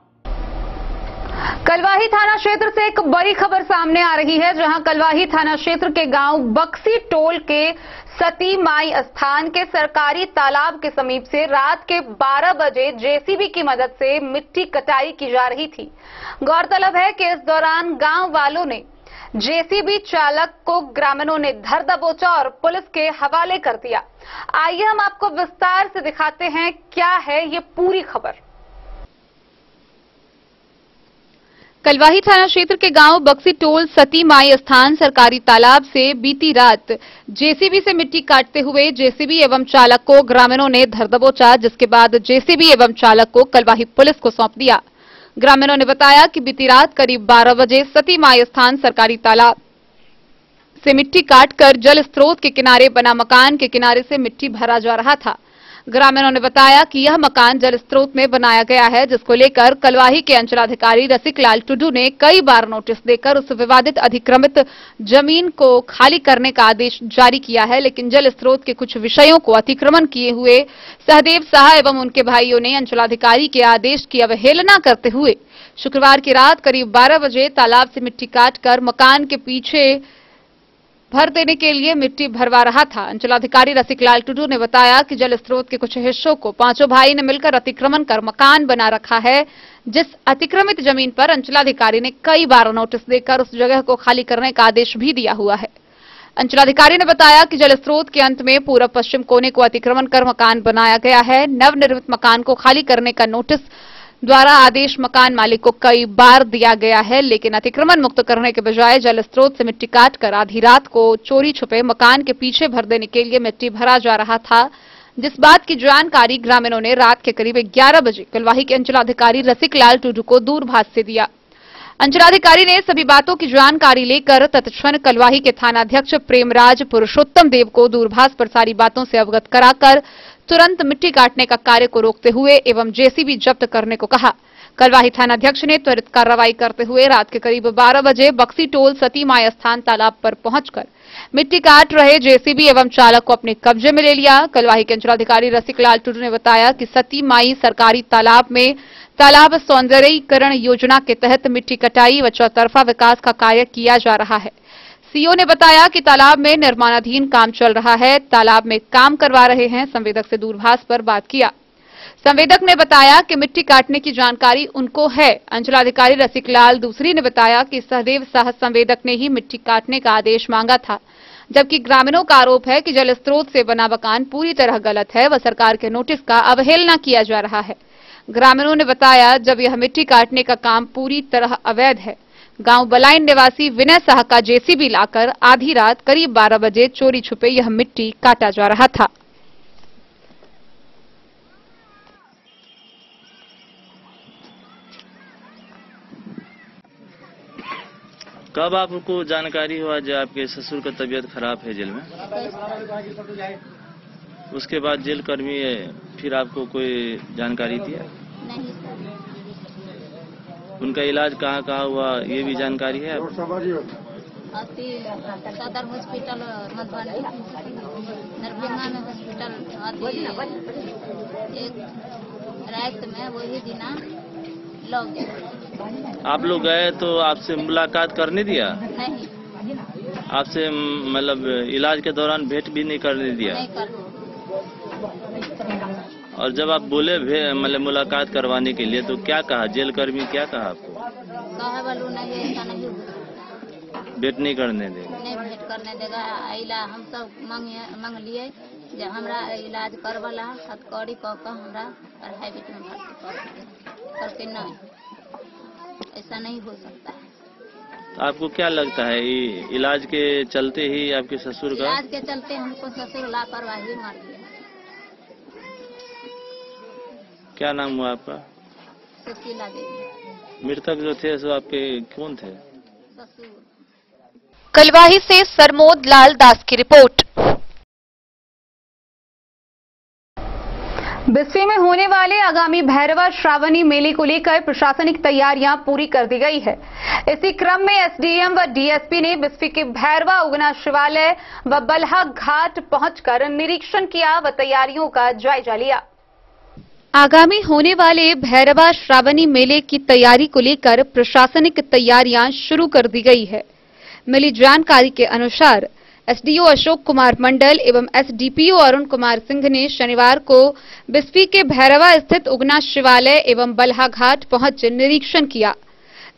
कलवाही थाना क्षेत्र से एक बड़ी खबर सामने आ रही है, जहां कलवाही थाना क्षेत्र के गांव बक्सी टोल के सती माई स्थान के सरकारी तालाब के समीप से रात के 12 बजे जेसीबी की मदद से मिट्टी कटाई की जा रही थी। गौरतलब है कि इस दौरान गांव वालों ने जेसीबी चालक को ग्रामीणों ने धर दबोचा और पुलिस के हवाले कर दिया। आइए हम आपको विस्तार से दिखाते हैं क्या है ये पूरी खबर। कलवाही थाना क्षेत्र के गांव बक्सी टोल सती माई स्थान सरकारी तालाब से बीती रात जेसीबी से मिट्टी काटते हुए जेसीबी एवं चालक को ग्रामीणों ने धर दबोचा, जिसके बाद जेसीबी एवं चालक को कलवाही पुलिस को सौंप दिया। ग्रामीणों ने बताया कि बीती रात करीब 12 बजे सती माई स्थान सरकारी तालाब से मिट्टी काटकर जल स्रोत के किनारे बना मकान के किनारे से मिट्टी भरा जा रहा था। ग्रामीणों ने बताया कि यह मकान जल स्रोत में बनाया गया है, जिसको लेकर कलवाही के अंचलाधिकारी रसिक लाल टुडू ने कई बार नोटिस देकर उस विवादित अधिक्रमित जमीन को खाली करने का आदेश जारी किया है, लेकिन जल स्रोत के कुछ विषयों को अतिक्रमण किए हुए सहदेव शाह एवं उनके भाइयों ने अंचलाधिकारी के आदेश की अवहेलना करते हुए शुक्रवार की रात करीब 12 बजे तालाब से मिट्टी काटकर मकान के पीछे भर देने के लिए मिट्टी भरवा रहा था। अंचलाधिकारी रसिक लाल टुडू ने बताया कि जल स्रोत के कुछ हिस्सों को पांचों भाई ने मिलकर अतिक्रमण कर मकान बना रखा है, जिस अतिक्रमित जमीन पर अंचलाधिकारी ने कई बार नोटिस देकर उस जगह को खाली करने का आदेश भी दिया हुआ है। अंचलाधिकारी ने बताया कि जल स्रोत के अंत में पूर्व पश्चिम कोने को अतिक्रमण कर मकान बनाया गया है। नवनिर्मित मकान को खाली करने का नोटिस द्वारा आदेश मकान मालिक को कई बार दिया गया है, लेकिन अतिक्रमण मुक्त करने के बजाय जल स्रोत से मिट्टी काटकर आधी रात को चोरी छुपे मकान के पीछे भर देने के लिए मिट्टी भरा जा रहा था, जिस बात की जानकारी ग्रामीणों ने रात के करीब 11 बजे कलवाही के अंचलाधिकारी रसिक लाल टुडू को दूरभाष से दिया। अंचलाधिकारी ने सभी बातों की जानकारी लेकर तत्क्षण कलवाही के थानाध्यक्ष प्रेमराज पुरुषोत्तम देव को दूरभाष पर सारी बातों से अवगत कराकर तुरंत मिट्टी काटने का कार्य को रोकते हुए एवं जेसीबी जब्त करने को कहा। कलवाही थानाध्यक्ष ने त्वरित कार्रवाई करते हुए रात के करीब 12 बजे बक्सी टोल सती माई स्थान तालाब पर पहुंचकर मिट्टी काट रहे जेसीबी एवं चालक को अपने कब्जे में ले लिया। कलवाही के अंचलाधिकारी रसिकलाल टुडू ने बताया कि सती माई सरकारी तालाब में तालाब सौंदर्यीकरण योजना के तहत मिट्टी कटाई व चौतरफा विकास का कार्य किया जा रहा है। सीओ ने बताया कि तालाब में निर्माणाधीन काम चल रहा है, तालाब में काम करवा रहे हैं। संवेदक से दूरभाष पर बात किया। संवेदक ने बताया कि मिट्टी काटने की जानकारी उनको है। अंचलाधिकारी रसिकलाल दूसरी ने बताया कि सहदेव साह संवेदक ने ही मिट्टी काटने का आदेश मांगा था, जबकि ग्रामीणों का आरोप है कि जल स्रोत से बना मकान पूरी तरह गलत है व सरकार के नोटिस का अवहेलना किया जा रहा है। ग्रामीणों ने बताया जब यह मिट्टी काटने का काम पूरी तरह अवैध है। गांव बलाइन निवासी विनय साह का जेसीबी लाकर आधी रात करीब 12 बजे चोरी छुपे यह मिट्टी काटा जा रहा था। कब आपको जानकारी हुआ जब आपके ससुर का तबीयत खराब है जेल में? उसके बाद जेल कर्मी फिर आपको कोई जानकारी दिया? नहीं। उनका इलाज कहाँ हुआ ये भी जानकारी है आपको? सदर हॉस्पिटल मधुबनी, नरसिंहा में हॉस्पिटल एक रात में वही दिना लोग गए। आप लोग गए तो आपसे मुलाकात करने दिया? नहीं। आपसे मतलब इलाज के दौरान भेंट भी नहीं करने दिया? नहीं कर। और जब आप बोले मतलब मुलाकात करवाने के लिए तो क्या कहा जेल कर्मी, क्या कहा आपको? कहा बोलू नहीं, ऐसा नहीं होगा, भेंट नहीं करने देगा। नहीं भेंट करने देगा। इला हम सब मांग लिए जब हमरा इलाज करवाला हथकड़ी कह के हमरा प्राइवेट में भर्ती करके नहीं, ऐसा नहीं हो सकता है। तो आपको क्या लगता है इलाज के चलते ही आपके ससुर का? इलाज के चलते हमको ससुर लापरवाही मार दिया। क्या नाम हुआ आपका? सुशीला देवी। मृतक जो थे सो आपके कौन थे? ससुर। कलवाही से सरमोद लाल दास की रिपोर्ट। बिस्फी में होने वाले आगामी भैरवा श्रावणी मेले को लेकर प्रशासनिक तैयारियां पूरी कर दी गई है। इसी क्रम में एसडीएम व डीएसपी ने बिस्फी के भैरवा उगना शिवालय व बल्हा घाट पहुंचकर निरीक्षण किया व तैयारियों का जायजा लिया। आगामी होने वाले भैरवा श्रावणी मेले की तैयारी को लेकर प्रशासनिक तैयारियां शुरू कर दी गई है। मिली जानकारी के अनुसार एसडीओ अशोक कुमार मंडल एवं एसडीपीओ अरुण कुमार सिंह ने शनिवार को बिस्फी के भैरवा स्थित उगना शिवालय एवं बल्हा घाट पहुंच निरीक्षण किया।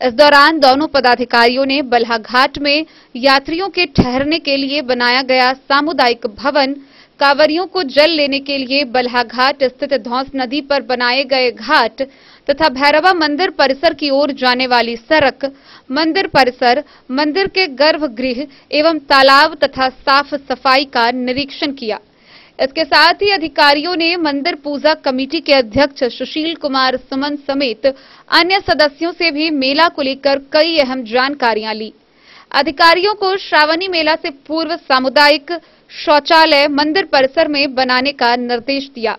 इस दौरान दोनों पदाधिकारियों ने बल्हा घाट में यात्रियों के ठहरने के लिए बनाया गया सामुदायिक भवन, कांवरियों को जल लेने के लिए बल्हा घाट स्थित धौंस नदी पर बनाए गए घाट तथा भैरवा मंदिर परिसर की ओर जाने वाली सड़क, मंदिर परिसर, मंदिर के गर्भगृह एवं तालाब तथा साफ सफाई का निरीक्षण किया। इसके साथ ही अधिकारियों ने मंदिर पूजा कमेटी के अध्यक्ष सुशील कुमार सुमन समेत अन्य सदस्यों से भी मेला को लेकर कई अहम जानकारियां ली। अधिकारियों को श्रावणी मेला से पूर्व सामुदायिक शौचालय मंदिर परिसर में बनाने का निर्देश दिया।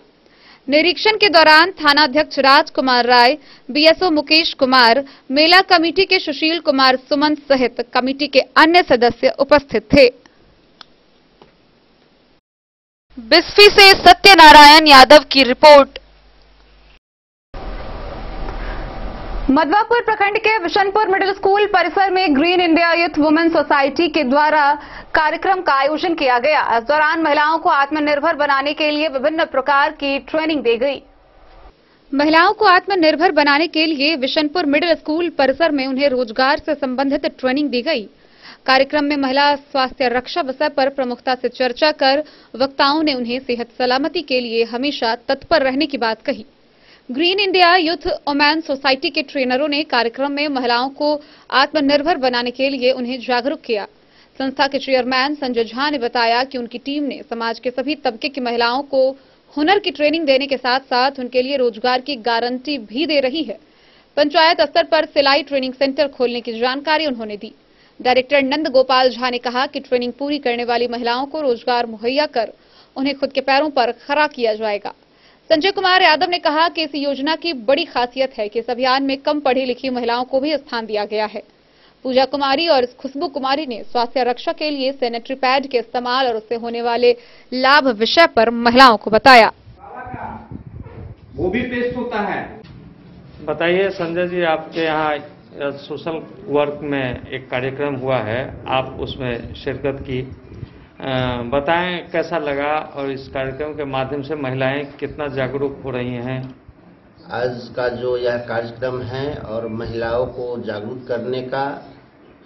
निरीक्षण के दौरान थानाध्यक्ष राजकुमार राय, बीएसओ मुकेश कुमार, मेला कमेटी के सुशील कुमार सुमन सहित कमेटी के अन्य सदस्य उपस्थित थे। बिस्फी से सत्यनारायण यादव की रिपोर्ट। मधवापुर प्रखंड के विशनपुर मिडिल स्कूल परिसर में green India youth women society के द्वारा कार्यक्रम का आयोजन किया गया। इस दौरान महिलाओं को आत्मनिर्भर बनाने के लिए विभिन्न प्रकार की ट्रेनिंग दी गई। महिलाओं को आत्मनिर्भर बनाने के लिए विशनपुर मिडिल स्कूल परिसर में उन्हें रोजगार से संबंधित ट्रेनिंग दी गई। कार्यक्रम में महिला स्वास्थ्य रक्षा विषय पर प्रमुखता से चर्चा कर वक्ताओं ने उन्हें सेहत सलामती के लिए हमेशा तत्पर रहने की बात कही। Green India youth women society के ट्रेनरों ने कार्यक्रम में महिलाओं को आत्मनिर्भर बनाने के लिए उन्हें जागरूक किया। संस्था के चेयरमैन संजय झा ने बताया कि उनकी टीम ने समाज के सभी तबके की महिलाओं को हुनर की ट्रेनिंग देने के साथ साथ उनके लिए रोजगार की गारंटी भी दे रही है। पंचायत स्तर पर सिलाई ट्रेनिंग सेंटर खोलने की जानकारी उन्होंने दी। डायरेक्टर नंद गोपाल झा ने कहा कि ट्रेनिंग पूरी करने वाली महिलाओं को रोजगार मुहैया कर उन्हें खुद के पैरों पर खड़ा किया जाएगा। संजय कुमार यादव ने कहा कि इस योजना की बड़ी खासियत है कि इस अभियान में कम पढ़ी लिखी महिलाओं को भी स्थान दिया गया है। पूजा कुमारी और खुशबू कुमारी ने स्वास्थ्य रक्षा के लिए सैनिटरी पैड के इस्तेमाल और उससे होने वाले लाभ विषय पर महिलाओं को बताया। वो भी पेश होता है। बताइए संजय जी, आपके यहाँ सोशल वर्क में एक कार्यक्रम हुआ है, आप उसमें शिरकत की, बताएं कैसा लगा और इस कार्यक्रम के माध्यम से महिलाएं कितना जागरूक हो रही हैं। आज का जो यह कार्यक्रम है और महिलाओं को जागरूक करने का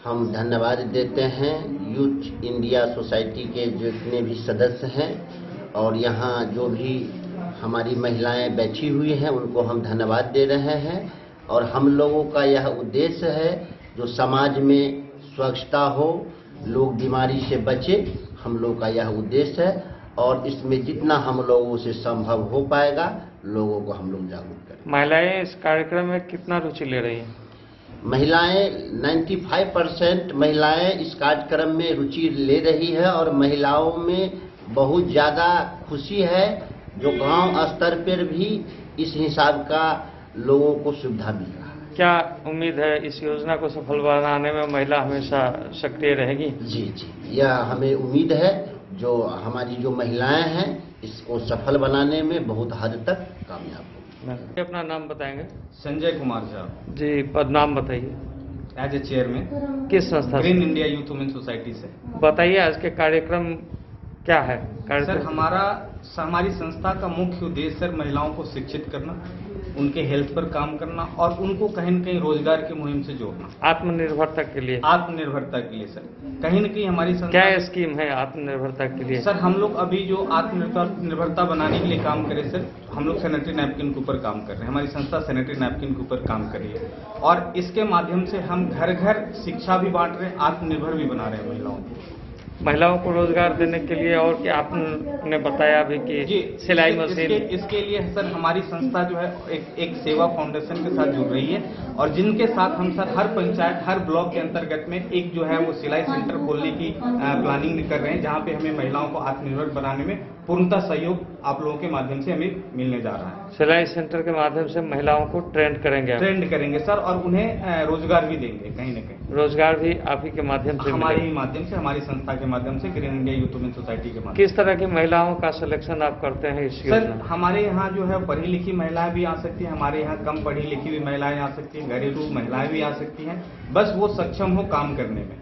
हम धन्यवाद देते हैं यूथ इंडिया सोसाइटी के जितने भी सदस्य हैं और यहाँ जो भी हमारी महिलाएं बैठी हुई हैं उनको हम धन्यवाद दे रहे हैं। और हम लोगों का यह उद्देश्य है जो समाज में स्वच्छता हो, लोग बीमारी से बचे, हम लोग का यह उद्देश्य है और इसमें जितना हम लोगों से संभव हो पाएगा लोगों को हम लोग जागरूक करें। महिलाएं इस कार्यक्रम में कितना रुचि ले रही हैं? महिलाएं 95% महिलाएं इस कार्यक्रम में रुचि ले रही है और महिलाओं में बहुत ज़्यादा खुशी है जो गांव स्तर पर भी इस हिसाब का लोगों को सुविधा मिल रहा है। क्या उम्मीद है इस योजना को सफल बनाने में महिला हमेशा सक्रिय रहेगी? जी जी, यह हमें उम्मीद है जो हमारी जो महिलाएं हैं इसको सफल बनाने में बहुत हद तक कामयाब होगी। अपना नाम बताएंगे? संजय कुमार साहब जी, पद नाम बताइए। As a chairman. किस संस्था? Green India youth women society से। बताइए आज के कार्यक्रम क्या है? सर हमारी संस्था का मुख्य उद्देश्य सर महिलाओं को शिक्षित करना, उनके हेल्थ पर काम करना और उनको कहीं न कहीं रोजगार की मुहिम से जोड़ना। आत्मनिर्भरता के लिए? आत्मनिर्भरता के लिए सर कहीं न कहीं हमारी संस्था। क्या स्कीम है आत्मनिर्भरता के लिए? सर हम लोग अभी जो आत्मनिर्भरता बनाने के लिए काम करें सर, हम लोग सैनिटरी नैपकिन के ऊपर काम कर रहे हैं। हमारी संस्था सैनिटरी नैपकिन के ऊपर काम कर रही है और इसके माध्यम से हम घर घर शिक्षा भी बांट रहे हैं, आत्मनिर्भर भी बना रहे हैं महिलाओं को रोजगार देने के लिए। और क्या आपने बताया भी कि सिलाई मशीन? इसके लिए सर हमारी संस्था जो है एक सेवा फाउंडेशन के साथ जुड़ रही है और जिनके साथ हम सर हर पंचायत हर ब्लॉक के अंतर्गत में एक जो है वो सिलाई सेंटर खोलने की प्लानिंग कर रहे हैं जहां पे हमें महिलाओं को आत्मनिर्भर बनाने में पूर्णतः सहयोग आप लोगों के माध्यम से हमें मिलने जा रहा है। सिलाई सेंटर के माध्यम से महिलाओं को ट्रेंड करेंगे सर और उन्हें रोजगार भी देंगे। कहीं न कहीं रोजगार भी आप ही के माध्यम से? हमारे ही माध्यम से, हमारी संस्था के माध्यम से, green India youth women society के माध्यम। किस तरह की महिलाओं का सिलेक्शन आप करते हैं इस योजना? सर हमारे यहाँ जो है पढ़ी लिखी महिलाएं भी आ सकती हैं, हमारे यहाँ कम पढ़ी लिखी भी महिलाएं आ सकती हैं, घरेलू महिलाएं भी आ सकती हैं, बस वो सक्षम हो काम करने में।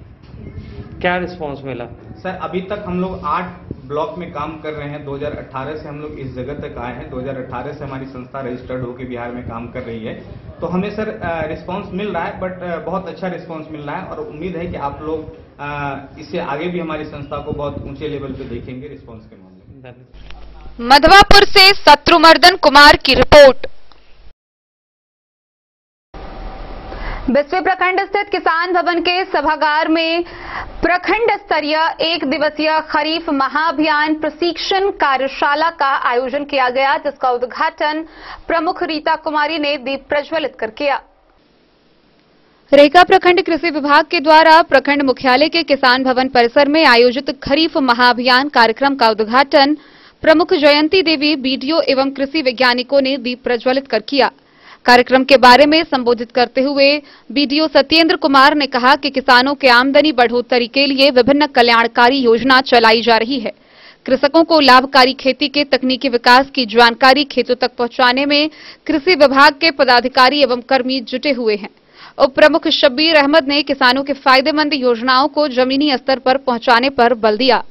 क्या रिस्पांस मिला? सर अभी तक हम लोग 8 ब्लॉक में काम कर रहे हैं। 2018 से हम लोग इस जगह तक आए हैं। 2018 से हमारी संस्था रजिस्टर्ड होकर बिहार में काम कर रही है। तो हमें सर रिस्पांस मिल रहा है, बट बहुत अच्छा रिस्पांस मिल रहा है और उम्मीद है कि आप लोग इससे आगे भी हमारी संस्था को बहुत ऊंचे लेवल पे देखेंगे रिस्पांस के मामले में। मधवापुर से शत्रुमर्दन कुमार की रिपोर्ट। बिस्वे प्रखंड स्थित किसान भवन के सभागार में प्रखंड स्तरीय 1 दिवसीय खरीफ महाअभियान प्रशिक्षण कार्यशाला का आयोजन किया गया, जिसका उद्घाटन प्रमुख रीता कुमारी ने दीप प्रज्वलित कर किया। रेखा प्रखंड कृषि विभाग के द्वारा प्रखंड मुख्यालय के किसान भवन परिसर में आयोजित खरीफ महाअभियान कार्यक्रम का उद्घाटन प्रमुख जयंती देवी बीडीओ एवं कृषि वैज्ञानिकों ने दीप प्रज्वलित कर किया। कार्यक्रम के बारे में संबोधित करते हुए बीडीओ सत्येंद्र कुमार ने कहा कि किसानों के आमदनी बढ़ोतरी के लिए विभिन्न कल्याणकारी योजना चलाई जा रही है। कृषकों को लाभकारी खेती के तकनीकी विकास की जानकारी खेतों तक पहुंचाने में कृषि विभाग के पदाधिकारी एवं कर्मी जुटे हुए हैं। उप प्रमुख शब्बीर अहमद ने किसानों के फायदेमंद योजनाओं को जमीनी स्तर पर पहुंचाने पर बल दिया।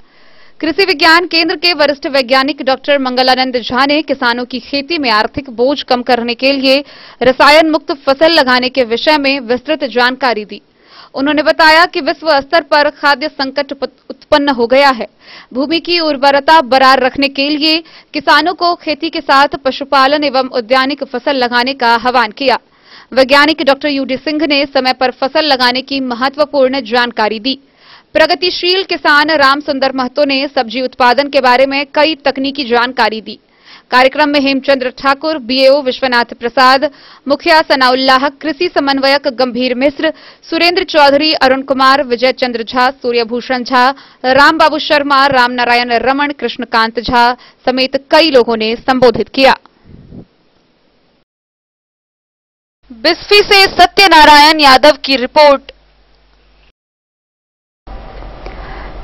कृषि विज्ञान केंद्र के वरिष्ठ वैज्ञानिक डॉक्टर मंगलानंद झा ने किसानों की खेती में आर्थिक बोझ कम करने के लिए रसायन मुक्त फसल लगाने के विषय में विस्तृत जानकारी दी। उन्होंने बताया कि विश्व स्तर पर खाद्य संकट उत्पन्न हो गया है। भूमि की उर्वरता बरकरार रखने के लिए किसानों को खेती के साथ पशुपालन एवं उद्यानिक फसल लगाने का आह्वान किया। वैज्ञानिक डॉक्टर यूडी सिंह ने समय पर फसल लगाने की महत्वपूर्ण जानकारी दी। प्रगतिशील किसान राम सुंदर महतो ने सब्जी उत्पादन के बारे में कई तकनीकी जानकारी दी। कार्यक्रम में हेमचंद्र ठाकुर, बीएओ विश्वनाथ प्रसाद, मुखिया सनाउल्लाह, कृषि समन्वयक गंभीर मिश्र, सुरेंद्र चौधरी, अरुण कुमार, विजय चंद्र झा, सूर्यभूषण झा, राम बाबू शर्मा, राम नारायण रमन, कृष्णकांत झा समेत कई लोगों ने संबोधित किया। बिस्फी से सत्यनारायण यादव की रिपोर्ट।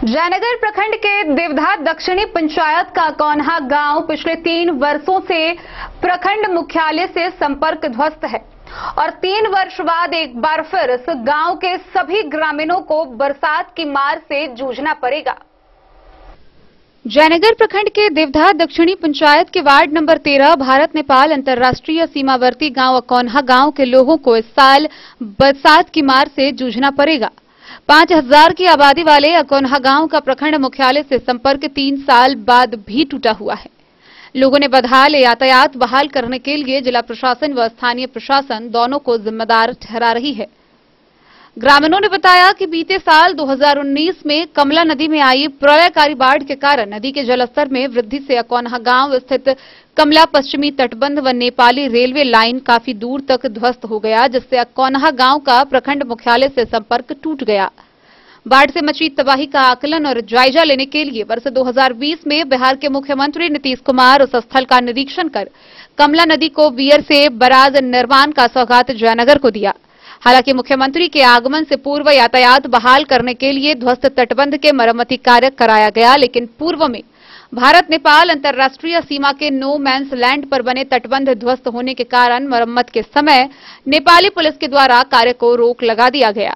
जयनगर प्रखंड के देवधा दक्षिणी पंचायत का कौन्हा गांव पिछले 3 वर्षों से प्रखंड मुख्यालय से संपर्क ध्वस्त है और 3 वर्ष बाद एक बार फिर इस गांव के सभी ग्रामीणों को बरसात की मार से जूझना पड़ेगा। जयनगर प्रखंड के देवधा दक्षिणी पंचायत के वार्ड नंबर 13 भारत नेपाल अंतर्राष्ट्रीय सीमावर्ती गांव अकौन्हा गांव के लोगों को इस साल बरसात की मार से जूझना पड़ेगा। 5000 की आबादी वाले अकौन्हा गांव का प्रखंड मुख्यालय से संपर्क 3 साल बाद भी टूटा हुआ है। लोगों ने बदहाल यातायात बहाल करने के लिए जिला प्रशासन व स्थानीय प्रशासन दोनों को जिम्मेदार ठहरा रही है। ग्रामीणों ने बताया कि बीते साल 2019 में कमला नदी में आई प्रलयकारी बाढ़ के कारण नदी के जलस्तर में वृद्धि से अकौन्हा गांव स्थित कमला पश्चिमी तटबंध व नेपाली रेलवे लाइन काफी दूर तक ध्वस्त हो गया, जिससे अकौन्हा गांव का प्रखंड मुख्यालय से संपर्क टूट गया। बाढ़ से मची तबाही का आकलन और जायजा लेने के लिए वर्ष 2020 में बिहार के मुख्यमंत्री नीतीश कुमार उस स्थल का निरीक्षण कर कमला नदी को वीयर से बराज निर्माण का सौगात जयनगर को दिया। हालांकि मुख्यमंत्री के आगमन से पूर्व यातायात बहाल करने के लिए ध्वस्त तटबंध के मरम्मती कार्य कराया गया, लेकिन पूर्व में भारत नेपाल अंतर्राष्ट्रीय सीमा के नो मैंस लैंड पर बने तटबंध ध्वस्त होने के कारण मरम्मत के समय नेपाली पुलिस के द्वारा कार्य को रोक लगा दिया गया।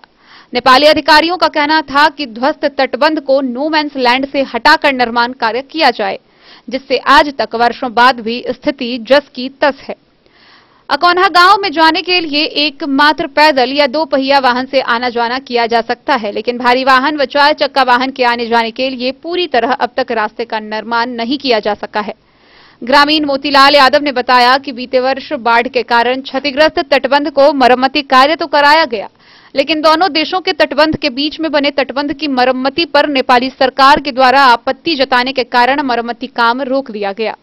नेपाली अधिकारियों का कहना था कि ध्वस्त तटबंध को नो मैंस लैंड से हटाकर निर्माण कार्य किया जाए, जिससे आज तक वर्षों बाद भी स्थिति जस की तस है। अकौन्हा गांव में जाने के लिए एकमात्र पैदल या 2 पहिया वाहन से आना जाना किया जा सकता है, लेकिन भारी वाहन व 4 चक्का वाहन के आने जाने के लिए पूरी तरह अब तक रास्ते का निर्माण नहीं किया जा सका है। ग्रामीण मोतीलाल यादव ने बताया कि बीते वर्ष बाढ़ के कारण क्षतिग्रस्त तटबंध को मरम्मती कार्य तो कराया गया, लेकिन दोनों देशों के तटबंध के बीच में बने तटबंध की मरम्मती पर नेपाली सरकार के द्वारा आपत्ति जताने के कारण मरम्मती काम रोक दिया गया।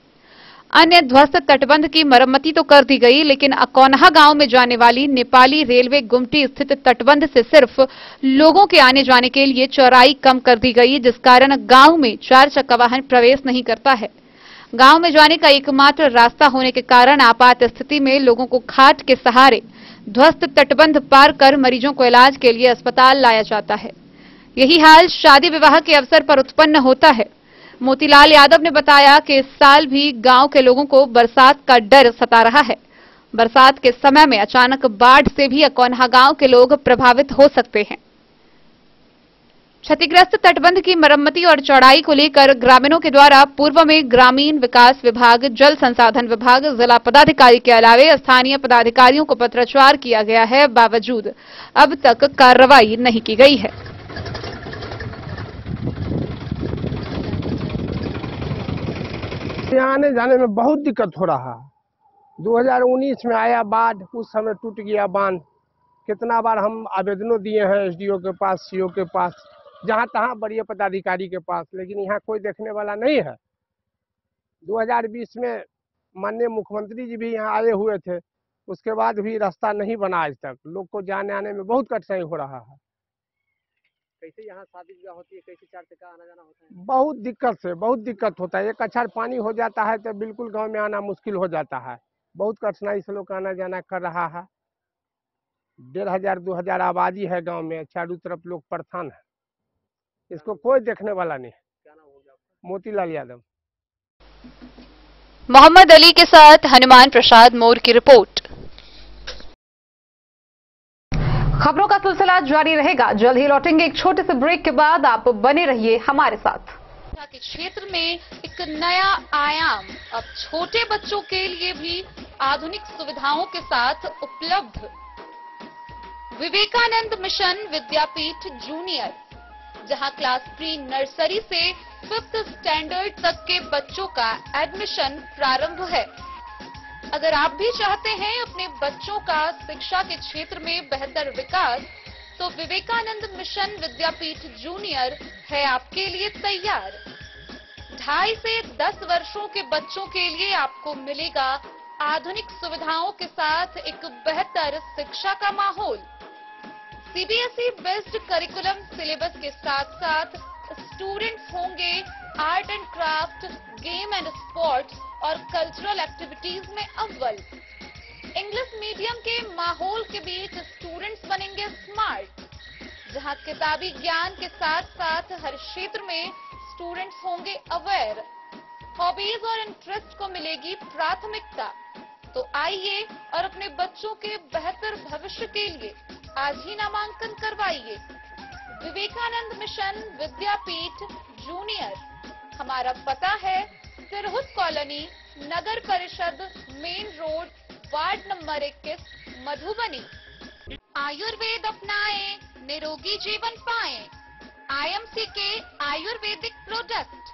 अन्य ध्वस्त तटबंध की मरम्मती तो कर दी गई, लेकिन अकौन्हा गांव में जाने वाली नेपाली रेलवे गुमटी स्थित तटबंध से सिर्फ लोगों के आने जाने के लिए चौड़ाई कम कर दी गई, जिस कारण गांव में 4 चक्का वाहन प्रवेश नहीं करता है। गांव में जाने का एकमात्र रास्ता होने के कारण आपात स्थिति में लोगों को खाट के सहारे ध्वस्त तटबंध पार कर मरीजों को इलाज के लिए अस्पताल लाया जाता है। यही हाल शादी विवाह के अवसर पर उत्पन्न होता है। मोतीलाल यादव ने बताया कि इस साल भी गांव के लोगों को बरसात का डर सता रहा है। बरसात के समय में अचानक बाढ़ से भी अकौन्हा गांव के लोग प्रभावित हो सकते हैं। क्षतिग्रस्त तटबंध की मरम्मती और चौड़ाई को लेकर ग्रामीणों के द्वारा पूर्व में ग्रामीण विकास विभाग, जल संसाधन विभाग, जिला पदाधिकारी के अलावे स्थानीय पदाधिकारियों को पत्राचार किया गया है, बावजूद अब तक कार्रवाई नहीं की गई है। आने जाने में बहुत दिक्कत हो रहा है। 2019 में आया बाढ़, उस समय टूट गया बांध। कितना बार हम आवेदनों दिए हैं एसडीओ के पास, सीओ के पास, जहां तहां बड़े पदाधिकारी के पास, लेकिन यहाँ कोई देखने वाला नहीं है। 2020 में माननीय मुख्यमंत्री जी भी यहाँ आए हुए थे, उसके बाद भी रास्ता नहीं बना आज तक। लोग को जाने आने में बहुत कठिनाई हो रहा है। कैसे यहाँ शादी विवाह होती है, कैसे 4 चक्का आना जाना होता है? बहुत दिक्कत से बहुत दिक्कत होता है। एक अक्षर पानी हो जाता है तो बिल्कुल गांव में आना मुश्किल हो जाता है। बहुत कठिनाई से लोग आना जाना कर रहा है। 1500-2000 आबादी है गांव में, चारों तरफ लोग परेशान है। इसको कोई देखने वाला नहीं। क्या नाम हो गया आपका? मोतीलाल यादव। मोहम्मद अली के साथ हनुमान प्रसाद मोर की रिपोर्ट। खबरों का सिलसिला जारी रहेगा। जल्द ही लौटेंगे एक छोटे से ब्रेक के बाद। आप बने रहिए हमारे साथ। के क्षेत्र में एक नया आयाम अब छोटे बच्चों के लिए भी आधुनिक सुविधाओं के साथ उपलब्ध। विवेकानंद मिशन विद्यापीठ जूनियर, जहां क्लास प्री नर्सरी से 5th स्टैंडर्ड तक के बच्चों का एडमिशन प्रारंभ है। अगर आप भी चाहते हैं अपने बच्चों का शिक्षा के क्षेत्र में बेहतर विकास, तो विवेकानंद मिशन विद्यापीठ जूनियर है आपके लिए तैयार। 2.5 से 10 वर्षों के बच्चों के लिए आपको मिलेगा आधुनिक सुविधाओं के साथ एक बेहतर शिक्षा का माहौल। सीबीएसई बेस्ड करिकुलम सिलेबस के साथ साथ स्टूडेंट्स होंगे art and craft, game and sports और कल्चरल एक्टिविटीज में अव्वल। इंग्लिश मीडियम के माहौल के बीच स्टूडेंट्स बनेंगे स्मार्ट, जहां किताबी ज्ञान के साथ साथ हर क्षेत्र में स्टूडेंट्स होंगे अवेयर। हॉबीज और इंटरेस्ट को मिलेगी प्राथमिकता। तो आइए और अपने बच्चों के बेहतर भविष्य के लिए आज ही नामांकन करवाइए। विवेकानंद मिशन विद्यापीठ जूनियर। हमारा पता है तिरहुत कॉलोनी, नगर परिषद, main road, ward number 21, Madhubani. Ayurveda अपनाएं, निरोगी जीवन पाएं। आईएमसी के आयुर्वेदिक प्रोडक्ट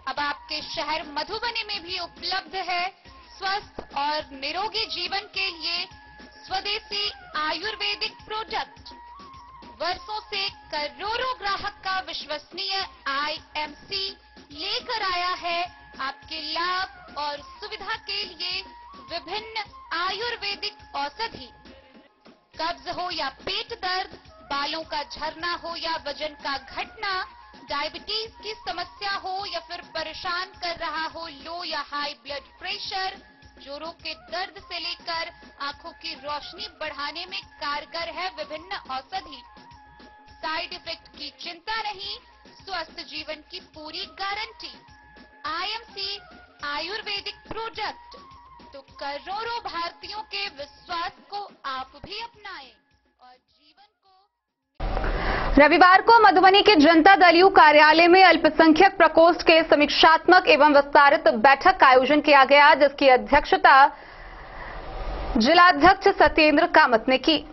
अब आपके शहर मधुबनी में भी उपलब्ध है। स्वस्थ और निरोगी जीवन के लिए स्वदेशी आयुर्वेदिक प्रोडक्ट वर्षों से करोड़ों ग्राहक का विश्वसनीय आईएमसी लेकर आया है आपके लाभ और सुविधा के लिए विभिन्न आयुर्वेदिक औषधि। कब्ज हो या पेट दर्द, बालों का झरना हो या वजन का घटना, डायबिटीज की समस्या हो या फिर परेशान कर रहा हो लो या हाई ब्लड प्रेशर, जोड़ों के दर्द से लेकर आंखों की रोशनी बढ़ाने में कारगर है विभिन्न औषधि। साइड इफेक्ट की चिंता नहीं, स्वस्थ जीवन की पूरी गारंटी। आईएमसी आयुर्वेदिक प्रोडक्ट तो करोड़ों भारतीयों के विश्वास को आप भी अपनाएं और जीवन को। रविवार को मधुबनी के जनता दल कार्यालय में अल्पसंख्यक प्रकोष्ठ के समीक्षात्मक एवं विस्तारित बैठक का आयोजन किया गया, जिसकी अध्यक्षता जिलाध्यक्ष सत्येंद्र कामत ने की।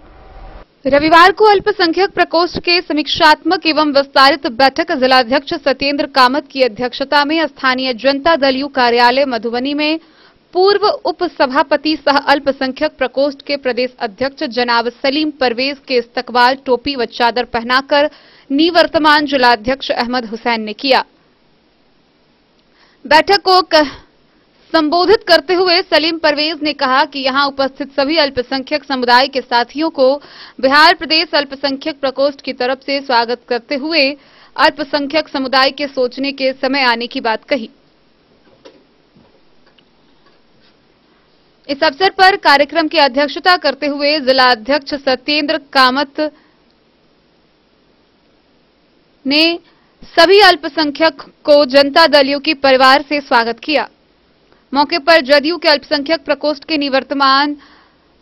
रविवार को अल्पसंख्यक प्रकोष्ठ के समीक्षात्मक एवं विस्तारित बैठक जिलाध्यक्ष सत्येंद्र कामत की अध्यक्षता में स्थानीय जनता दल कार्यालय मधुबनी में पूर्व उप सभापति सह अल्पसंख्यक प्रकोष्ठ के प्रदेश अध्यक्ष जनाब सलीम परवेज के इस्तकबाल टोपी व चादर पहनाकर निवर्तमान जिलाध्यक्ष अहमद हुसैन ने किया। बैठक को संबोधित करते हुए सलीम परवेज ने कहा कि यहां उपस्थित सभी अल्पसंख्यक समुदाय के साथियों को बिहार प्रदेश अल्पसंख्यक प्रकोष्ठ की तरफ से स्वागत करते हुए अल्पसंख्यक समुदाय के सोचने के समय आने की बात कही। इस अवसर पर कार्यक्रम की अध्यक्षता करते हुए जिला अध्यक्ष सत्येंद्र कामत ने सभी अल्पसंख्यक को जनता दलियों की परिवार से स्वागत किया। मौके पर जदयू के अल्पसंख्यक प्रकोष्ठ के निवर्तमान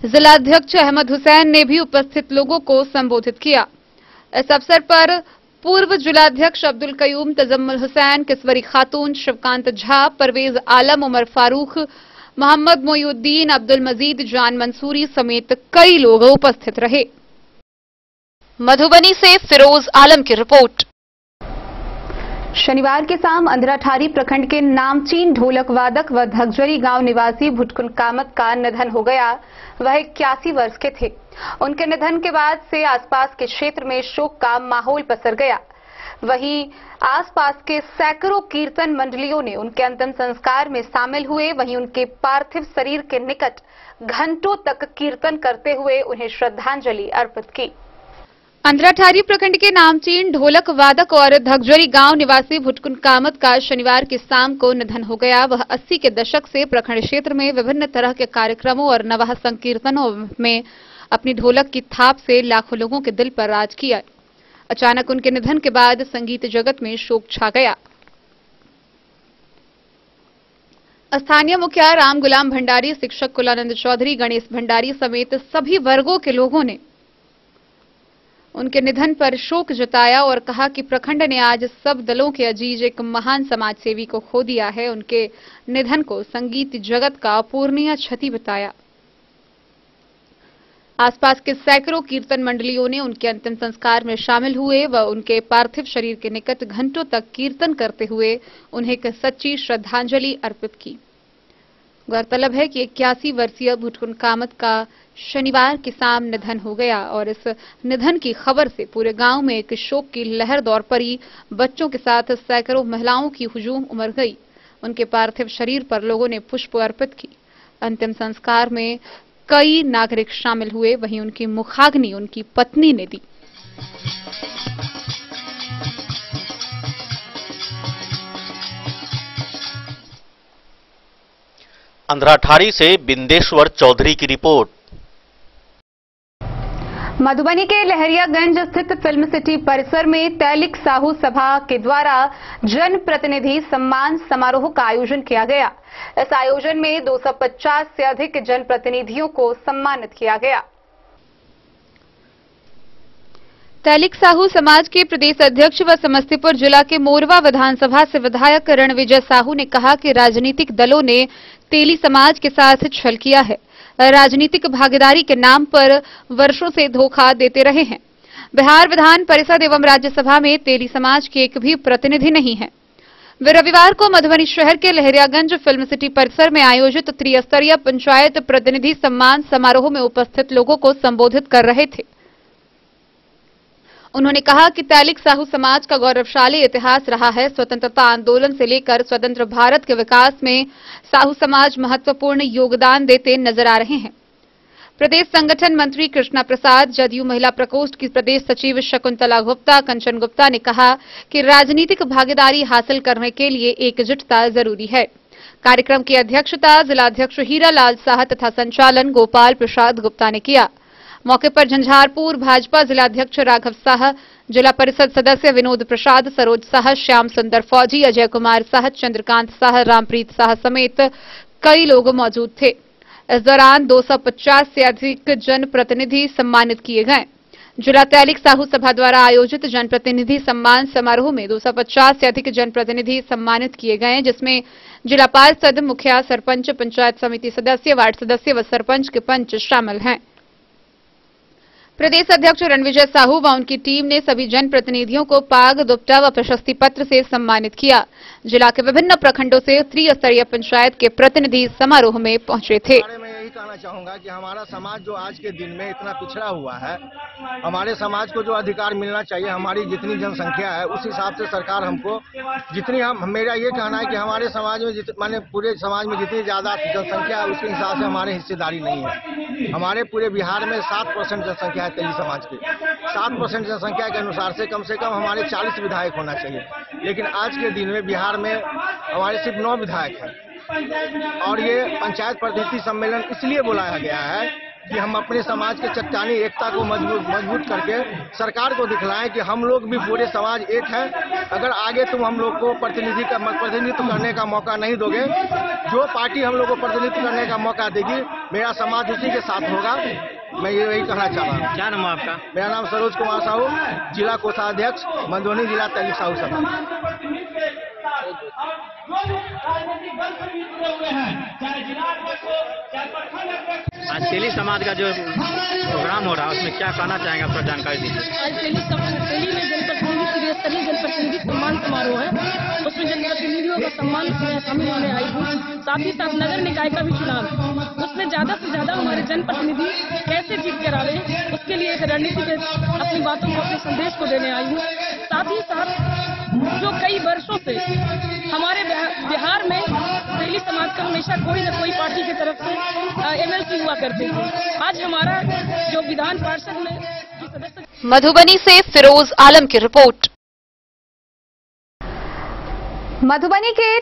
जिलाध्यक्ष अहमद हुसैन ने भी उपस्थित लोगों को संबोधित किया। इस अवसर पर पूर्व जिलाध्यक्ष अब्दुल कयूम, तजम्मुल हुसैन, किस्वरी खातून, शिवकांत झा, परवेज आलम, उमर फारूक, मोहम्मद मोयुद्दीन, अब्दुल मजीद, जान मंसूरी समेत कई लोग उपस्थित रहे। मधुबनी से फिरोज आलम की रिपोर्ट। शनिवार की शाम अंधराठारी प्रखंड के नामचीन ढोलक वादक व धगजरी गांव निवासी भुटकुल कामत का निधन हो गया। वह 81 वर्ष के थे। उनके निधन के बाद से आसपास के क्षेत्र में शोक का माहौल पसर गया। वहीं आसपास के सैकड़ों कीर्तन मंडलियों ने उनके अंतिम संस्कार में शामिल हुए। वहीं उनके पार्थिव शरीर के निकट घंटों तक कीर्तन करते हुए उन्हें श्रद्धांजलि अर्पित की। अंधराठारी प्रखंड के नामचीन ढोलक वादक और धगजरी गांव निवासी भुटकुल कामत का शनिवार की शाम को निधन हो गया। वह 80 के दशक से प्रखंड क्षेत्र में विभिन्न तरह के कार्यक्रमों और नवाह संकीर्तनों में अपनी ढोलक की थाप से लाखों लोगों के दिल पर राज किया। अचानक उनके निधन के बाद संगीत जगत में शोक छा गया। स्थानीय मुखिया राम गुलाम भंडारी, शिक्षक कुलानंद चौधरी, गणेश भंडारी समेत सभी वर्गों के लोगों ने उनके निधन पर शोक जताया और कहा कि प्रखंड ने आज सब दलों के अजीज एक महान समाजसेवी को खो दिया है। उनके निधन को संगीत जगत का अपूरणीय क्षति बताया। आसपास के सैकड़ों कीर्तन मंडलियों ने उनके अंतिम संस्कार में शामिल हुए व उनके पार्थिव शरीर के निकट घंटों तक कीर्तन करते हुए उन्हें एक सच्ची श्रद्धांजलि अर्पित की। गौरतलब है कि 81 वर्षीय भुटकुल कामत का शनिवार की शाम निधन हो गया और इस निधन की खबर से पूरे गांव में एक शोक की लहर दौड़ पड़ी। बच्चों के साथ सैकड़ों महिलाओं की हुजूम उमड़ गई। उनके पार्थिव शरीर पर लोगों ने पुष्प अर्पित की। अंतिम संस्कार में कई नागरिक शामिल हुए। वहीं उनकी मुखाग्नि उनकी पत्नी ने दी। अंधराठाड़ी से बिंदेश्वर चौधरी की रिपोर्ट। मधुबनी के लहरियागंज स्थित फिल्म सिटी परिसर में तैलिक साहू सभा के द्वारा जन प्रतिनिधि सम्मान समारोह का आयोजन किया गया। इस आयोजन में 250 से अधिक जन प्रतिनिधियों को सम्मानित किया गया। तैलिक साहू समाज के प्रदेश अध्यक्ष व समस्तीपुर जिला के मोरवा विधानसभा से विधायक रणविजय साहू ने कहा कि राजनीतिक दलों ने तेली समाज के साथ छल किया है, राजनीतिक भागीदारी के नाम पर वर्षों से धोखा देते रहे हैं। बिहार विधान परिषद एवं राज्यसभा में तेली समाज के एक भी प्रतिनिधि नहीं है। वे रविवार को मधुबनी शहर के लहरियागंज फिल्म सिटी परिसर में आयोजित त्रिस्तरीय पंचायत प्रतिनिधि सम्मान समारोह में उपस्थित लोगों को संबोधित कर रहे थे। उन्होंने कहा कि तैलिक साहू समाज का गौरवशाली इतिहास रहा है। स्वतंत्रता आंदोलन से लेकर स्वतंत्र भारत के विकास में साहू समाज महत्वपूर्ण योगदान देते नजर आ रहे हैं। प्रदेश संगठन मंत्री कृष्णा प्रसाद, जदयू महिला प्रकोष्ठ की प्रदेश सचिव शकुंतला गुप्ता, कंचन गुप्ता ने कहा कि राजनीतिक भागीदारी हासिल करने के लिए एकजुटता जरूरी है। कार्यक्रम की अध्यक्षता जिलाध्यक्ष हीरा लाल शाह तथा संचालन गोपाल प्रसाद गुप्ता ने किया। मौके पर झंझारपुर भाजपा जिलाध्यक्ष राघव शाह, जिला परिषद सदस्य विनोद प्रसाद, सरोज शाह, श्याम सुंदर फौजी, अजय कुमार शाह, चंद्रकांत शाह, रामप्रीत शाह समेत कई लोग मौजूद थे। इस दौरान 250 से अधिक जनप्रतिनिधि सम्मानित किए गए। जिला तैलिक साहू सभा द्वारा आयोजित जनप्रतिनिधि सम्मान समारोह में 250 से अधिक जनप्रतिनिधि सम्मानित किए गए, जिसमें जिला पार्षद, मुखिया, सरपंच, पंचायत समिति सदस्य, वार्ड सदस्य व सरपंच के पंच शामिल हैं। प्रदेश अध्यक्ष रणविजय साहू व उनकी टीम ने सभी जनप्रतिनिधियों को पाग, दुपट्टा व प्रशस्ति पत्र से सम्मानित किया। जिला के विभिन्न प्रखंडों से त्रिस्तरीय पंचायत के प्रतिनिधि समारोह में पहुंचे थे। यही कहना चाहूंगा कि हमारा समाज जो आज के दिन में इतना पिछड़ा हुआ है, हमारे समाज को जो अधिकार मिलना चाहिए, हमारी जितनी जनसंख्या है उस हिसाब से सरकार हमको जितनी मेरा ये कहना है कि हमारे समाज में माने पूरे समाज में जितनी ज्यादा जनसंख्या है उसके हिसाब से हमारे हिस्सेदारी नहीं है। हमारे पूरे बिहार में 7% जनसंख्या है तेली समाज की। 7% जनसंख्या के अनुसार से कम हमारे 40 विधायक होना चाहिए, लेकिन आज के दिन में बिहार में हमारे सिर्फ 9 विधायक हैं। और ये पंचायत प्रतिनिधि सम्मेलन इसलिए बुलाया गया है कि हम अपने समाज के चट्टानी एकता को मजबूत करके सरकार को दिखलाएं कि हम लोग भी पूरे समाज एक है। अगर आगे तुम हम लोग को प्रतिनिधित्व करने का मौका नहीं दोगे, जो पार्टी हम लोग को प्रतिनिधित्व करने का मौका देगी, मेरा समाज उसी के साथ होगा। मैं यही कहना चाह रहा हूँ। क्या नाम है आपका? मेरा नाम सरोज कुमार साहू, जिला कोषाध्यक्ष, मधुबनी जिला तैलिक साहू सभा। आज तेली समाज का जो प्रोग्राम हो रहा है उसमें क्या कहना चाहेंगे, आपको जानकारी दीजिए। आज तेली में जनप्रतिनिधि त्रिस्तरीय जनप्रतिनिधि सम्मान समारोह है, उसमें जनप्रतिनिधियों का सम्मान शामिल होने आई हूँ। साथ ही साथ नगर निकाय का भी चुनाव, उसमें ज्यादा से ज्यादा हमारे जनप्रतिनिधि कैसे जीत कर आवे, उसके लिए एक रणनीति पे अपनी बातों को, अपने संदेश को देने आई हूँ। साथ ही साथ जो कई वर्षों से हमारे बिहार में तेली समाज का हमेशा कोई न कोई पार्टी की तरफ से एमएलसी हुआ करते थे। आज हमारा जो विधान पार्षद में सदस्य। मधुबनी से फिरोज आलम की रिपोर्ट। मधुबनी के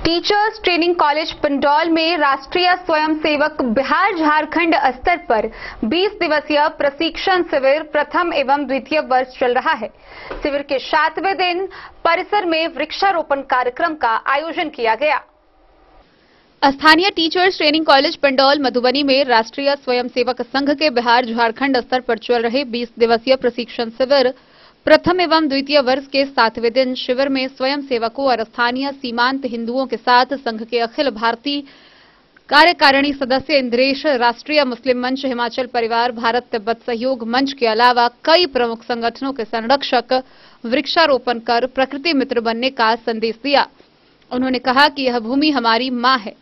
टीचर्स ट्रेनिंग कॉलेज पंडौल में राष्ट्रीय स्वयंसेवक बिहार झारखंड स्तर पर 20 दिवसीय प्रशिक्षण शिविर प्रथम एवं द्वितीय वर्ष चल रहा है। शिविर के 7वें दिन परिसर में वृक्षारोपण कार्यक्रम का आयोजन किया गया। स्थानीय teachers training college Pandaul Madhubani में राष्ट्रीय स्वयंसेवक संघ के बिहार झारखंड स्तर पर चल रहे 20 दिवसीय प्रशिक्षण शिविर प्रथम एवं द्वितीय वर्ष के 7वें दिन शिविर में स्वयं सेवकों और स्थानीय सीमांत हिंदुओं के साथ संघ के अखिल भारतीय कार्यकारिणी सदस्य इंद्रेश, राष्ट्रीय मुस्लिम मंच, हिमाचल परिवार, भारत तिब्बत सहयोग मंच के अलावा कई प्रमुख संगठनों के संरक्षक वृक्षारोपण कर प्रकृति मित्र बनने का संदेश दिया। उन्होंने कहा कि यह भूमि हमारी मां है।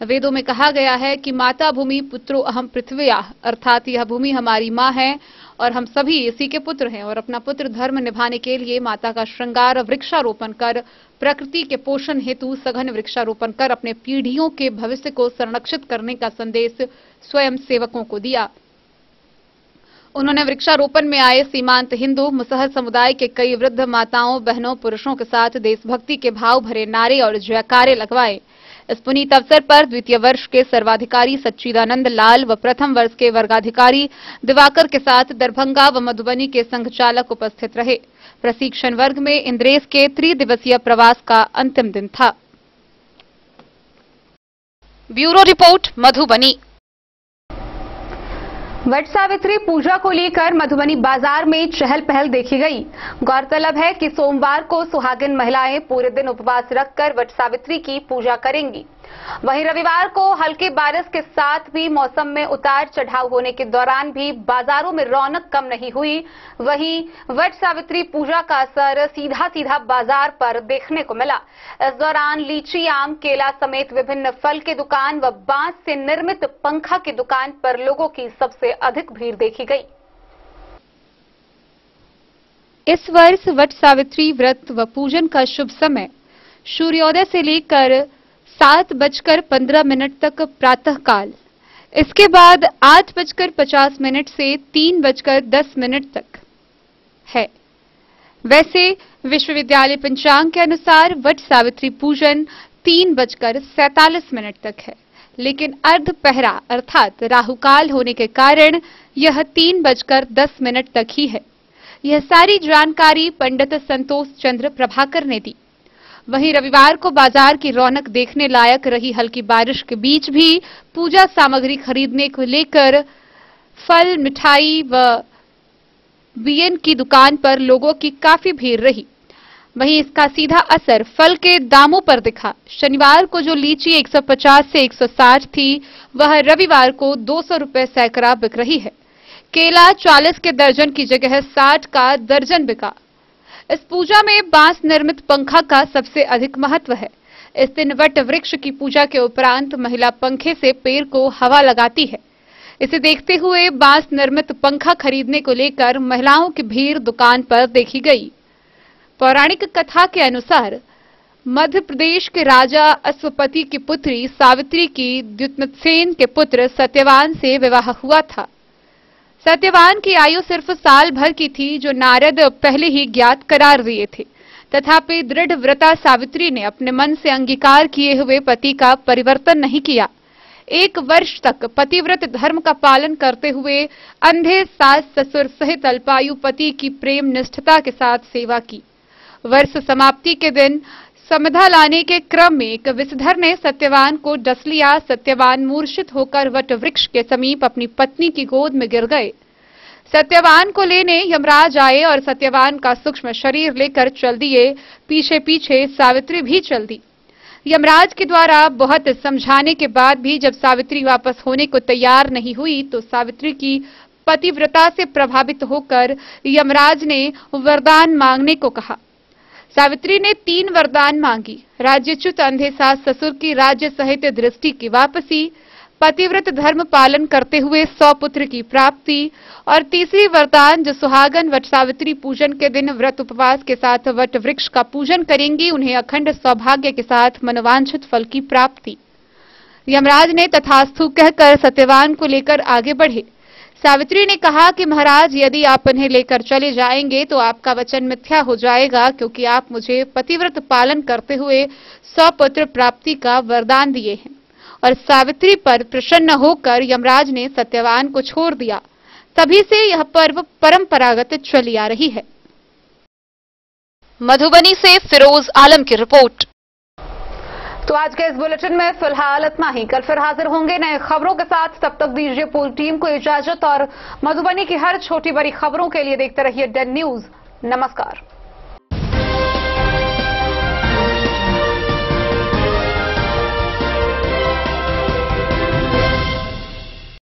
वेदों में कहा गया है कि माता भूमि पुत्रो अहम पृथ्व्या, अर्थात यह भूमि हमारी मां है और हम सभी इसी के पुत्र हैं और अपना पुत्र धर्म निभाने के लिए माता का श्रृंगार वृक्षारोपण कर प्रकृति के पोषण हेतु सघन वृक्षारोपण कर अपने पीढ़ियों के भविष्य को संरक्षित करने का संदेश स्वयं सेवकों को दिया। उन्होंने वृक्षारोपण में आए सीमांत हिंदू मुसहर समुदाय के कई वृद्ध माताओं, बहनों, पुरुषों के साथ देशभक्ति के भाव भरे नारे और जयकारे लगवाए। इस पुनीत अवसर पर द्वितीय वर्ष के सर्वाधिकारी सच्चिदानंद लाल व प्रथम वर्ष के वर्गाधिकारी दिवाकर के साथ दरभंगा व मधुबनी के संघचालक उपस्थित रहे। प्रशिक्षण वर्ग में इंद्रेश के त्रिदिवसीय प्रवास का अंतिम दिन था। Bureau report, Madhubani. वट सावित्री पूजा को लेकर मधुबनी बाजार में चहल पहल देखी गई। गौरतलब है कि सोमवार को सुहागिन महिलाएं पूरे दिन उपवास रखकर वट सावित्री की पूजा करेंगी। वहीं रविवार को हल्की बारिश के साथ भी मौसम में उतार चढ़ाव होने के दौरान भी बाजारों में रौनक कम नहीं हुई। वहीं वट सावित्री पूजा का असर सीधा बाजार पर देखने को मिला। इस दौरान लीची, आम, केला समेत विभिन्न फल की दुकान व बांस से निर्मित पंखा की दुकान पर लोगों की सबसे अधिक भीड़ देखी गई। इस वर्ष वट सावित्री व्रत व पूजन का शुभ समय सूर्योदय से लेकर 7:15 तक प्रातः काल, इसके बाद 8:50 से 3:10 तक है। वैसे विश्वविद्यालय पंचांग के अनुसार वट सावित्री पूजन 3:47 तक है, लेकिन अर्ध पहरा अर्थात राहुकाल होने के कारण यह 3:10 तक ही है। यह सारी जानकारी पंडित संतोष चंद्र प्रभाकर ने दी। वहीं रविवार को बाजार की रौनक देखने लायक रही। हल्की बारिश के बीच भी पूजा सामग्री खरीदने को लेकर फल, मिठाई व बियन की दुकान पर लोगों की काफी भीड़ रही। वहीं इसका सीधा असर फल के दामों पर दिखा। शनिवार को जो लीची 150 से 160 थी, वह रविवार को 200 रुपए सैकड़ा बिक रही है। केला 40 के दर्जन की जगह 60 का दर्जन बिका। इस पूजा में बांस निर्मित पंखा का सबसे अधिक महत्व है। इस दिन वट वृक्ष की पूजा के उपरांत महिला पंखे से पेड़ को हवा लगाती है। इसे देखते हुए बांस निर्मित पंखा खरीदने को लेकर महिलाओं की भीड़ दुकान पर देखी गई। पौराणिक कथा के अनुसार मध्य प्रदेश के राजा अश्वपति की पुत्री सावित्री की द्युम्नसेन के पुत्र सत्यवान से विवाह हुआ था। सत्यवान की आयु सिर्फ साल भर की थी, जो नारद पहले ही ज्ञात करार दिए थे। तथापि दृढ़ व्रता सावित्री ने अपने मन से अंगीकार किए हुए पति का परिवर्तन नहीं किया। 1 वर्ष तक पतिव्रत धर्म का पालन करते हुए अंधे सास ससुर सहित अल्पायु पति की प्रेम निष्ठता के साथ सेवा की। वर्ष समाप्ति के दिन समधा लाने के क्रम में एक विषधर ने सत्यवान को डस लिया। सत्यवान मूर्छित होकर वट वृक्ष के समीप अपनी पत्नी की गोद में गिर गए। सत्यवान को लेने यमराज आए और सत्यवान का सूक्ष्म शरीर लेकर चल दिए। पीछे पीछे सावित्री भी चल दी। यमराज के द्वारा बहुत समझाने के बाद भी जब सावित्री वापस होने को तैयार नहीं हुई, तो सावित्री की पतिव्रता से प्रभावित होकर यमराज ने वरदान मांगने को कहा। सावित्री ने 3 वरदान मांगी। राज्यच्युत अंधे सास ससुर की राज्य सहित दृष्टि की वापसी, पतिव्रत धर्म पालन करते हुए 100 पुत्र की प्राप्ति और तीसरी वरदान, जो सुहागन वट सावित्री पूजन के दिन व्रत उपवास के साथ वट वृक्ष का पूजन करेंगी, उन्हें अखंड सौभाग्य के साथ मनोवांछित फल की प्राप्ति। यमराज ने तथास्तु कहकर सत्यवान को लेकर आगे बढ़े। सावित्री ने कहा कि महाराज, यदि आप इन्हें लेकर चले जाएंगे तो आपका वचन मिथ्या हो जाएगा, क्योंकि आप मुझे पतिव्रत पालन करते हुए 100 पुत्र प्राप्ति का वरदान दिए हैं। और सावित्री पर प्रसन्न होकर यमराज ने सत्यवान को छोड़ दिया। तभी से यह पर्व परंपरागत चली आ रही है। मधुबनी से फिरोज आलम की रिपोर्ट। तो आज के इस बुलेटिन में फिलहाल इतना ही। कल फिर हाजिर होंगे नए खबरों के साथ। तब तक दीजिए पूरी टीम को इजाजत और मधुबनी की हर छोटी बड़ी खबरों के लिए देखते रहिए डेन न्यूज। नमस्कार।